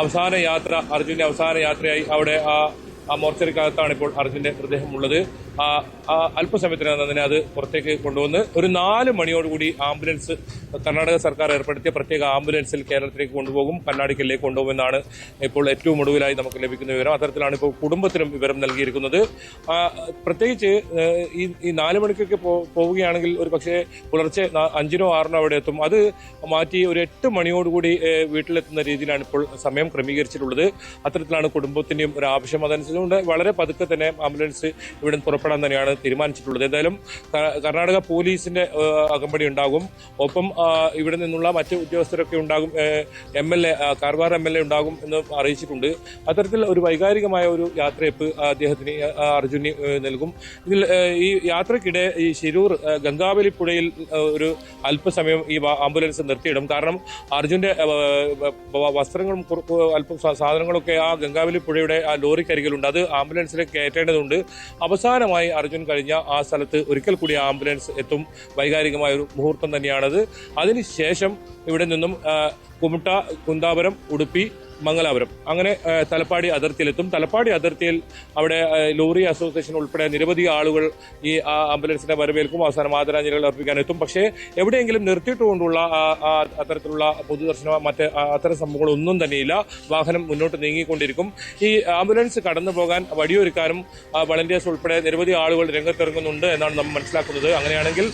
അവസാന യാത്ര, അർജുന്റെ അവസാന യാത്രയായി അവിടെ ആ മോർച്ചറിക്കകത്താണ് ഇപ്പോൾ അർജുന്റെ മൃതദേഹം ഉള്ളത്. അല്പസമയത്തിനകം തന്നെ അത് പുറത്തേക്ക് കൊണ്ടുവന്ന് ഒരു 4 മണിയോടുകൂടി ആംബുലൻസ്, കർണാടക സർക്കാർ ഏർപ്പെടുത്തിയ പ്രത്യേക ആംബുലൻസിൽ കേരളത്തിലേക്ക് കൊണ്ടുപോകും, കണ്ണാടിക്കലിലേക്ക് കൊണ്ടുപോകുമെന്നാണ് ഇപ്പോൾ ഏറ്റവും ഒടുവിലായി നമുക്ക് ലഭിക്കുന്ന വിവരം. അത്തരത്തിലാണ് ഇപ്പോൾ കുടുംബത്തിനും വിവരം നൽകിയിരിക്കുന്നത്. പ്രത്യേകിച്ച് ഈ 4 മണിക്കൊക്കെ പോവുകയാണെങ്കിൽ ഒരു പക്ഷേ പുലർച്ചെ 5-നോ 6-നോ അവിടെ എത്തും. അത് മാറ്റി ഒരു 8 മണിയോടുകൂടി വീട്ടിലെത്തുന്ന രീതിയിലാണ് ഇപ്പോൾ സമയം ക്രമീകരിച്ചിട്ടുള്ളത്. അത്തരത്തിലാണ് കുടുംബത്തിന്റെയും ഒരു ആവശ്യം. അതനുസരിച്ചുകൊണ്ട് വളരെ പതുക്കെ തന്നെ ആംബുലൻസ് ഇവിടെ പുറപ്പെടാൻ തന്നെയാണ് തീരുമാനിച്ചിട്ടുള്ളത്. എന്തായാലും കർണാടക പോലീസിന്റെ അകമ്പടി ഉണ്ടാകും. ഒപ്പം ഇവിടെ നിന്നുള്ള മറ്റ് ഉദ്യോഗസ്ഥരൊക്കെ ഉണ്ടാകും. കാർവാർ MLA ഉണ്ടാകും എന്ന് അറിയിച്ചിട്ടുണ്ട്. അത്തരത്തിൽ ഒരു വൈകാരികമായ ഒരു യാത്രയപ്പ് അദ്ദേഹത്തിന്, അർജുന് നൽകും. ഇതിൽ ഈ യാത്രക്കിടെ ഈ ശിരൂർ ഗംഗാവലി പുഴയിൽ ഒരു അല്പസമയം ഈ ആംബുലൻസ് നിർത്തിയിടും. കാരണം അർജുന്റെ വസ്ത്രങ്ങളും അല്പം സാധനങ്ങളൊക്കെ ആ ഗംഗാവലി പുഴയുടെ ആ ലോറിക്കരികിലുണ്ട്. അത് ആംബുലൻസിലേക്ക് കയറ്റേണ്ടതുണ്ട്. അവസാനമായി അർജുൻ കഴിഞ്ഞ ആ സ്ഥലത്ത് ഒരിക്കൽ കൂടി ആംബുലൻസ് എത്തും. വൈകാരികമായ ഒരു മുഹൂർത്തം തന്നെയാണത്. അതിനുശേഷം ഇവിടെ നിന്നും കുമുട്ട, കുന്താപുരം, ഉടുപ്പി, മംഗലാപുരം, അങ്ങനെ തലപ്പാടി അതിർത്തിയിലെത്തും. തലപ്പാടി അതിർത്തിയിൽ അവിടെ ലോറി അസോസിയേഷൻ ഉൾപ്പെടെ നിരവധി ആളുകൾ ഈ ആംബുലൻസിനെ വരവേൽക്കും. അവസാനം ആദരാഞ്ജലികൾ അർപ്പിക്കാൻ എത്തും. പക്ഷേ എവിടെയെങ്കിലും നിർത്തിയിട്ടുകൊണ്ടുള്ള അത്തരത്തിലുള്ള പൊതുദർശനമോ മറ്റ് അത്തരം സംഭവങ്ങളൊന്നും തന്നെയില്ല. വാഹനം മുന്നോട്ട് നീങ്ങിക്കൊണ്ടിരിക്കും. ഈ ആംബുലൻസ് കടന്നു പോകാൻ വഴിയൊരുക്കാനും വളണ്ടിയേഴ്സ് ഉൾപ്പെടെ നിരവധി ആളുകൾ രംഗത്തിറങ്ങുന്നുണ്ട് എന്നാണ് നമ്മൾ മനസ്സിലാക്കുന്നത്. അങ്ങനെയാണെങ്കിൽ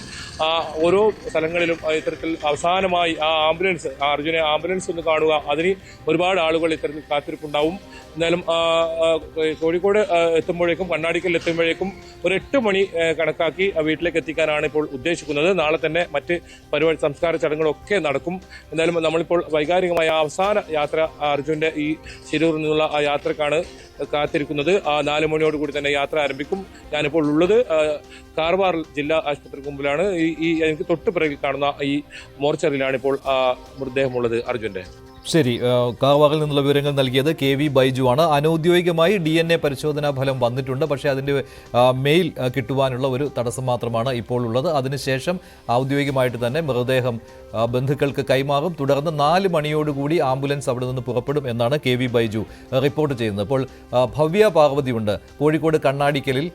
ഓരോ സ്ഥലങ്ങളിലും ഇത്തരത്തിൽ അവസാനമായി ആ ആംബുലൻസ്, അർജുനെ ആംബുലൻസ് ഒന്ന് കാണുക, അതിന് ഒരുപാട് ആളുകൾ ഇത്തരത്തിൽ കാത്തിരിപ്പുണ്ടാവും. എന്നാലും കോഴിക്കോട് എത്തുമ്പോഴേക്കും, കണ്ണാടിക്കൽ എത്തുമ്പോഴേക്കും ഒരു 8 മണി കണക്കാക്കി വീട്ടിലേക്ക് എത്തിക്കാനാണ് ഇപ്പോൾ ഉദ്ദേശിക്കുന്നത്. നാളെ തന്നെ മറ്റ് പരിപാടി, സംസ്കാര ചടങ്ങുകളൊക്കെ നടക്കും. എന്തായാലും നമ്മളിപ്പോൾ വൈകാരികമായ അവസാന യാത്ര അർജുന്റെ ഈ ശിരൂരിൽ നിന്നുള്ള ആ യാത്രക്കാണ് കാത്തിരിക്കുന്നത്. ആ 4 മണിയോടുകൂടി തന്നെ യാത്ര ആരംഭിക്കും. ഞാനിപ്പോൾ ഉള്ളത് കാർവാർ ജില്ലാ ആശുപത്രിക്ക് മുമ്പിലാണ്. ഈ എനിക്ക് തൊട്ട് പിറകിൽ കാണുന്ന ഈ മോർച്ചറിയിലാണ് ഇപ്പോൾ മൃതദേഹമുള്ളത് അർജുന്റെ. ശരി, കാർവാറിൽ നിന്നുള്ള വിവരങ്ങൾ നൽകിയത് KV ബൈജു ആണ്. അനൗദ്യോഗികമായി DNA പരിശോധനാ ഫലം വന്നിട്ടുണ്ട്. പക്ഷേ അതിൻ്റെ മെയിൽ കിട്ടുവാനുള്ള ഒരു തടസ്സം മാത്രമാണ് ഇപ്പോൾ ഉള്ളത്. അതിനുശേഷം ഔദ്യോഗികമായിട്ട് തന്നെ മൃതദേഹം ബന്ധുക്കൾക്ക് കൈമാറും. തുടർന്ന് 4 മണിയോടുകൂടി ആംബുലൻസ് അവിടെ നിന്ന് പുറപ്പെടും എന്നാണ് KV ബൈജു റിപ്പോർട്ട് ചെയ്യുന്നത്. ഇപ്പോൾ ഭവ്യ പാർവതിയുണ്ട് കോഴിക്കോട് കണ്ണാടിക്കലിൽ.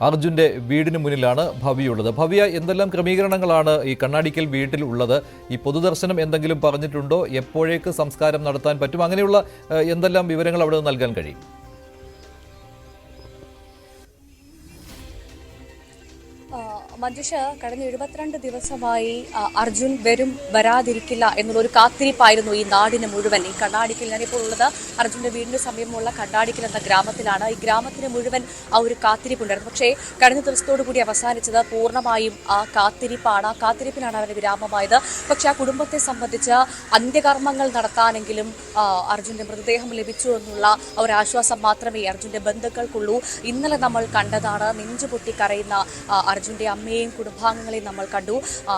അർജുന്റെ വീടിന് മുന്നിലാണ് ഭവ്യയുള്ളത്. ഭവ്യ, എന്തെല്ലാം ക്രമീകരണങ്ങളാണ് ഈ കണ്ണാടിക്കൽ വീട്ടിൽ ഉള്ളത്? ഈ പൊതുദർശനം എന്തെങ്കിലും പറഞ്ഞിട്ടുണ്ടോ? എപ്പോഴേക്ക് സംസ്കാരം നടത്താൻ പറ്റും? അങ്ങനെയുള്ള എന്തെല്ലാം വിവരങ്ങൾ അവിടെ നൽകാൻ കഴിയും? മഞ്ജുഷ, കഴിഞ്ഞ 72 ദിവസമായി അർജുൻ വരും വരാതിരിക്കില്ല എന്നുള്ളൊരു കാത്തിരിപ്പായിരുന്നു ഈ നാടിന് മുഴുവൻ. ഈ കണ്ണാടിക്കൽ, ഞാനിപ്പോൾ ഉള്ളത് അർജുൻ്റെ വീടിന് സമീപമുള്ള കണ്ണാടിക്കൽ എന്ന ഗ്രാമത്തിലാണ്. ഈ ഗ്രാമത്തിന് മുഴുവൻ ആ ഒരു കാത്തിരിപ്പുണ്ടായിരുന്നു. പക്ഷേ കഴിഞ്ഞ ദിവസത്തോടു കൂടി അവസാനിച്ചത് പൂർണ്ണമായും ആ കാത്തിരിപ്പാണ്. ആ കാത്തിരിപ്പിനാണ് അവരുടെ വിരാമമായത്. പക്ഷേ ആ കുടുംബത്തെ സംബന്ധിച്ച് അന്ത്യകർമ്മങ്ങൾ നടത്താനെങ്കിലും അർജുൻ്റെ മൃതദേഹം ലഭിച്ചു എന്നുള്ള ഒരാശ്വാസം മാത്രമേ അർജുൻ്റെ ബന്ധുക്കൾക്കുള്ളൂ. ഇന്നലെ നമ്മൾ കണ്ടതാണ് നെഞ്ചുപൊട്ടി കരയുന്ന അർജുൻ്റെ അമ്മയെയും കുടുംബാംഗങ്ങളെയും നമ്മൾ കണ്ടു.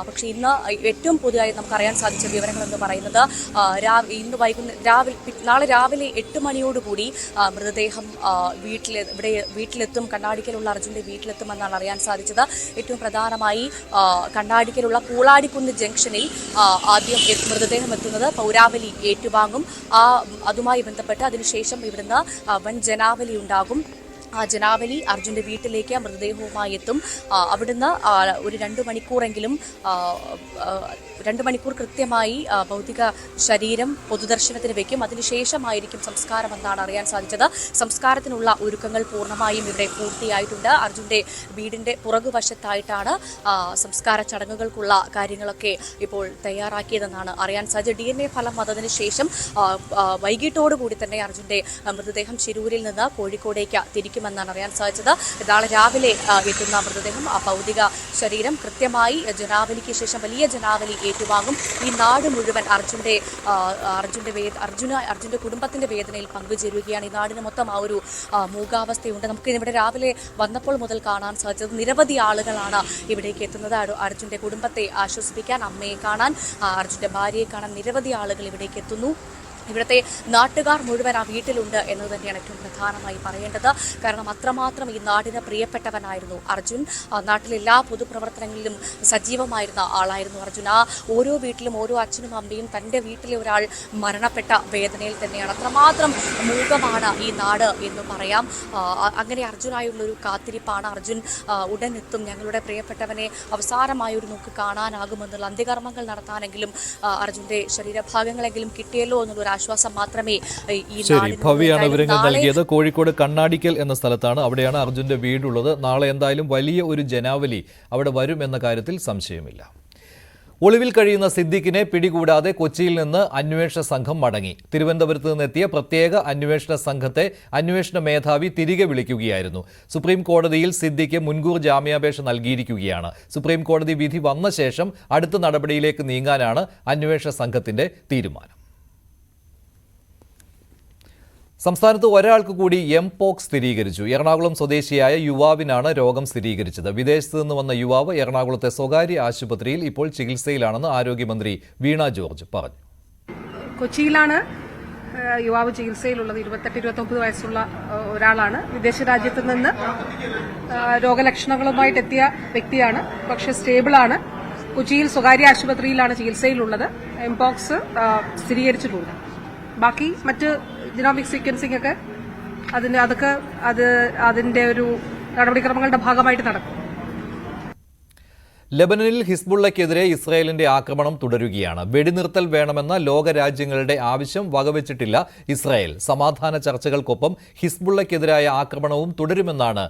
പക്ഷേ ഇന്ന് ഏറ്റവും പുതിയതായി നമുക്കറിയാൻ സാധിച്ച വിവരങ്ങൾ എന്ന് പറയുന്നത് നാളെ രാവിലെ 8 മണിയോടുകൂടി മൃതദേഹം വീട്ടിലെത്തും. കണ്ണാടിക്കലുള്ള അർജുൻ്റെ വീട്ടിലെത്തുമെന്നാണ് അറിയാൻ സാധിച്ചത്. ഏറ്റവും പ്രധാനമായി കണ്ണാടിക്കലുള്ള കൂളാടിക്കുന്ന് ജംഗ്ഷനിൽ ആദ്യം മൃതദേഹം എത്തുന്നത് പൗരാവലി ഏറ്റുവാങ്ങും. അതുമായി ബന്ധപ്പെട്ട് അതിനുശേഷം ഇവിടുന്ന് വൻ ജനാവലി ഉണ്ടാകും. ജനാവലി അർജുന്റെ വീട്ടിലേക്ക് മൃതദേഹവുമായി എത്തും. അവിടുന്ന് ഒരു 2 മണിക്കൂറെങ്കിലും 2 മണിക്കൂർ കൃത്യമായി ഭൗതിക ശരീരം പൊതുദർശനത്തിന് വെക്കും. അതിനുശേഷമായിരിക്കും സംസ്കാരം എന്നാണ് അറിയാൻ സാധിച്ചത്. സംസ്കാരത്തിനുള്ള ഒരുക്കങ്ങൾ പൂർണ്ണമായും ഇവിടെ പൂർത്തിയായിട്ടുണ്ട്. അർജുന്റെ വീടിന്റെ പുറകുവശത്തായിട്ടാണ് സംസ്കാര ചടങ്ങുകൾക്കുള്ള കാര്യങ്ങളൊക്കെ ഇപ്പോൾ തയ്യാറാക്കിയതെന്നാണ് അറിയാൻ സാധിച്ചത്. DNA ഫലം വന്നതിന് ശേഷം വൈകിട്ടോടുകൂടി തന്നെ അർജുന്റെ മൃതദേഹം ശിരൂരിൽ നിന്ന് കോഴിക്കോടേക്ക് തിരിക്കുമെന്നാണ് അറിയാൻ സാധിച്ചത്. നാളെ രാവിലെ എത്തുന്ന മൃതദേഹം ഭൗതിക ശരീരം കൃത്യമായി ജനാവലിക്ക് ശേഷം വലിയ ജനാവലി ഏറ്റുവാങ്ങും. ഈ നാട് മുഴുവൻ അർജുന്റെ കുടുംബത്തിന്റെ വേദനയിൽ പങ്കുചേരുകയാണ്. ഈ നാടിന് മൊത്തം ആ ഒരു മൂകാവസ്ഥയുണ്ട്. നമുക്ക് ഇവിടെ രാവിലെ വന്നപ്പോൾ മുതൽ കാണാൻ സാധിച്ചത് നിരവധി ആളുകളാണ് ഇവിടേക്ക് എത്തുന്നത്. അർജുന്റെ കുടുംബത്തെ ആശ്വസിപ്പിക്കാൻ, അമ്മയെ കാണാൻ, അർജുന്റെ ഭാര്യയെ കാണാൻ നിരവധി ആളുകൾ ഇവിടേക്ക് എത്തുന്നു. ഇവിടുത്തെ നാട്ടുകാർ മുഴുവൻ ആ വീട്ടിലുണ്ട് എന്ന് തന്നെയാണ് ഏറ്റവും പ്രധാനമായി പറയേണ്ടത്. കാരണം അത്രമാത്രം ഈ നാടിന് പ്രിയപ്പെട്ടവനായിരുന്നു അർജുൻ. നാട്ടിലെല്ലാ പൊതുപ്രവർത്തനങ്ങളിലും സജീവമായിരുന്ന ആളായിരുന്നു അർജുൻ. ആ ഓരോ വീട്ടിലും ഓരോ അച്ഛനും അമ്മയും തൻ്റെ വീട്ടിലെ ഒരാൾ മരണപ്പെട്ട വേദനയിൽ തന്നെയാണ്. അത്രമാത്രം മൂകമാണ് ഈ നാട് എന്ന് പറയാം. അങ്ങനെ അർജുനായുള്ളൊരു കാത്തിരിപ്പാണ്. അർജുൻ ഉടൻ എത്തും, ഞങ്ങളുടെ പ്രിയപ്പെട്ടവനെ അവസാനമായ ഒരു നോക്ക് കാണാനാകുമെന്നുള്ള അന്ത്യകർമ്മങ്ങൾ നടത്താനെങ്കിലും അർജുന്റെ ശരീരഭാഗങ്ങളെങ്കിലും കിട്ടിയല്ലോ എന്നുള്ള ആശ്വാസം മാത്രമേ ഈ ഭവ്യാണ് വിവരങ്ങൾ നൽകിയത്. കോഴിക്കോട് കണ്ണാടിക്കൽ എന്ന സ്ഥലത്താണ്. അവിടെയാണ് അർജുന്റെ വീടുള്ളത്. നാളെ എന്തായാലും വലിയ ഒരു ജനാവലി അവിടെ വരും എന്ന കാര്യത്തിൽ സംശയമില്ല. ഒളിവിൽ കഴിയുന്ന സിദ്ദിഖിനെ പിടികൂടാതെ കൊച്ചിയിൽ നിന്ന് അന്വേഷണ സംഘം മടങ്ങി. തിരുവനന്തപുരത്ത് നിന്നെത്തിയ പ്രത്യേക അന്വേഷണ സംഘത്തെ അന്വേഷണ മേധാവി തിരികെ വിളിക്കുകയായിരുന്നു. സുപ്രീം കോടതിയിൽ സിദ്ദിഖ് മുൻകൂർ ജാമ്യാപേക്ഷ നൽകിയിരിക്കുകയാണ്. സുപ്രീം കോടതി വിധി വന്ന ശേഷം അടുത്ത നടപടിയിലേക്ക് നീങ്ങാനാണ് അന്വേഷണ സംഘത്തിന്റെ തീരുമാനം. സംസ്ഥാനത്ത് ഒരാൾക്ക് കൂടി എംപോക്സ് സ്ഥിരീകരിച്ചു. എറണാകുളം സ്വദേശിയായ യുവാവിനാണ് രോഗം സ്ഥിരീകരിച്ചത്. വിദേശത്ത് നിന്ന് വന്ന യുവാവ് എറണാകുളത്തെ സ്വകാര്യ ആശുപത്രിയിൽ ഇപ്പോൾ ചികിത്സയിലാണെന്ന് ആരോഗ്യമന്ത്രി വീണ ജോർജ് പറഞ്ഞു. കൊച്ചിയിലാണ് യുവാവ് ചികിത്സയിലുള്ളത്. 28-29 വയസ്സുള്ള ഒരാളാണ്. വിദേശ രാജ്യത്ത് നിന്ന് രോഗലക്ഷണങ്ങളുമായിട്ട് എത്തിയ വ്യക്തിയാണ്. പക്ഷെ സ്റ്റേബിളാണ്. കൊച്ചിയിൽ സ്വകാര്യ ആശുപത്രിയിലാണ് ചികിത്സയിലുള്ളത്. എംപോക്സ് സ്ഥിരീകരിച്ചിട്ടുണ്ട്. ബാക്കി മറ്റ് ജിനോമിക് സീക്വൻസിംഗ് ഒക്കെ അതിന്റെ ഒരു നടപടിക്രമങ്ങളുടെ ഭാഗമായിട്ട് നടക്കും. ലെബനനിൽ ഹിസ്ബുള്ളയ്ക്കെതിരെ ഇസ്രായേലിന്റെ ആക്രമണം തുടരുകയാണ്. വെടിനിർത്തൽ വേണമെന്ന ലോകരാജ്യങ്ങളുടെ ആവശ്യം വകവെച്ചിട്ടില്ല ഇസ്രായേൽ. സമാധാന ചർച്ചകൾക്കൊപ്പം ഹിസ്ബുള്ളയ്ക്കെതിരായ ആക്രമണവും തുടരുമെന്നാണ്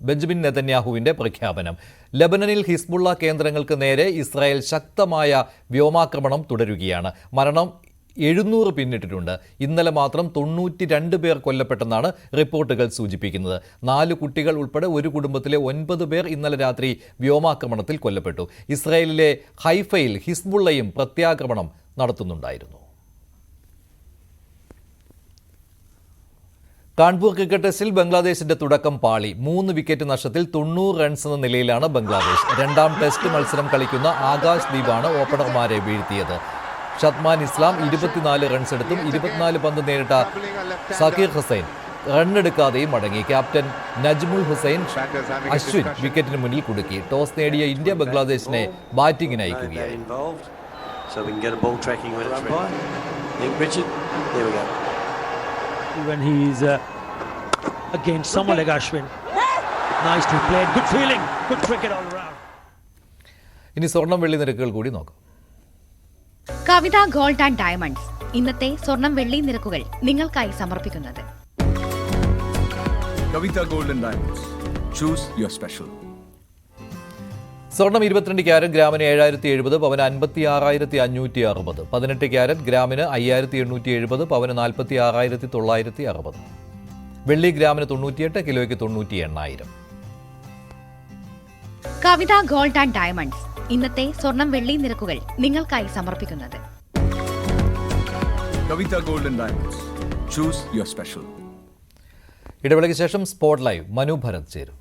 ബെഞ്ചമിൻ നെതന്യാഹുവിന്റെ പ്രഖ്യാപനം. ലെബനനിൽ ഹിസ്ബുള്ള കേന്ദ്രങ്ങൾക്ക് നേരെ ഇസ്രായേൽ ശക്തമായ വ്യോമാക്രമണം തുടരുകയാണ്. മരണം 700 പിന്നിട്ടിട്ടുണ്ട്. ഇന്നലെ മാത്രം 92 പേർ കൊല്ലപ്പെട്ടെന്നാണ് റിപ്പോർട്ടുകൾ സൂചിപ്പിക്കുന്നത്. 4 കുട്ടികൾ ഉൾപ്പെടെ ഒരു കുടുംബത്തിലെ 9 പേർ ഇന്നലെ രാത്രി വ്യോമാക്രമണത്തിൽ കൊല്ലപ്പെട്ടു. ഇസ്രായേലിലെ ഹൈഫയിൽ ഹിസ്ബുള്ളയും പ്രത്യാക്രമണം നടത്തുന്നുണ്ടായിരുന്നു. കാൺപൂർ ക്രിക്കറ്റ് ടെസ്റ്റിൽ ബംഗ്ലാദേശിന്റെ തുടക്കം പാളി. 3 വിക്കറ്റ് നഷ്ടത്തിൽ 90 റൺസ് എന്ന നിലയിലാണ് ബംഗ്ലാദേശ്. രണ്ടാം ടെസ്റ്റ് മത്സരം കളിക്കുന്ന ആകാശ് ദീപാണ് ഓപ്പണർമാരെ വീഴ്ത്തിയത്. ഷത്മാൻ ഇസ്ലാം 24 റൺസ് എടുത്തും 24 പന്ത് നേരിട്ട സക്കീർ ഹുസൈൻ റണ്ണെടുക്കാതെയും മടങ്ങി. ക്യാപ്റ്റൻ നജ്മുൽ ഹുസൈൻ അശ്വിൻ വിക്കറ്റിന് മുന്നിൽ കുടുക്കി. ടോസ് നേടിയ ഇന്ത്യ ബംഗ്ലാദേശിനെ ബാറ്റിംഗിന് അയക്കുകയായി. ഇനി സ്വർണം വെള്ളി നിരക്കുകൾ കൂടി നോക്കാം. കവിത ഗോൾഡ് ആൻഡ് ഡയമണ്ട്സ് ഇന്നത്തെ സ്വർണം വെള്ളി നിരക്കുകൾ നിങ്ങൾക്കായി സമർപ്പിക്കുന്നത് Kavitha gold and diamonds. Choose your special. സ്വർണം 22 ക്യാരറ്റ് ഗ്രാമിന് 7070, പവന് 56,560. 18 ക്യാരറ്റ് ഗ്രാമിന് 5870, പവന് 46,960. വെള്ളി ഗ്രാമിന് 98, കിലോയ്ക്ക് 98,000. കവിത ഗോൾഡ് ആൻഡ് ഡയമണ്ട്സ് ഇന്നത്തെ സ്വർണം വെള്ളി നിരക്കുകൾ നിങ്ങൾക്കായി സമർപ്പിക്കുന്നത് Kavitha gold and diamonds. Choose your special. ഇടവേളയ്ക്ക് ശേഷം സ്പോട്ട് ലൈവ് മനു ഭരത് ചേരും.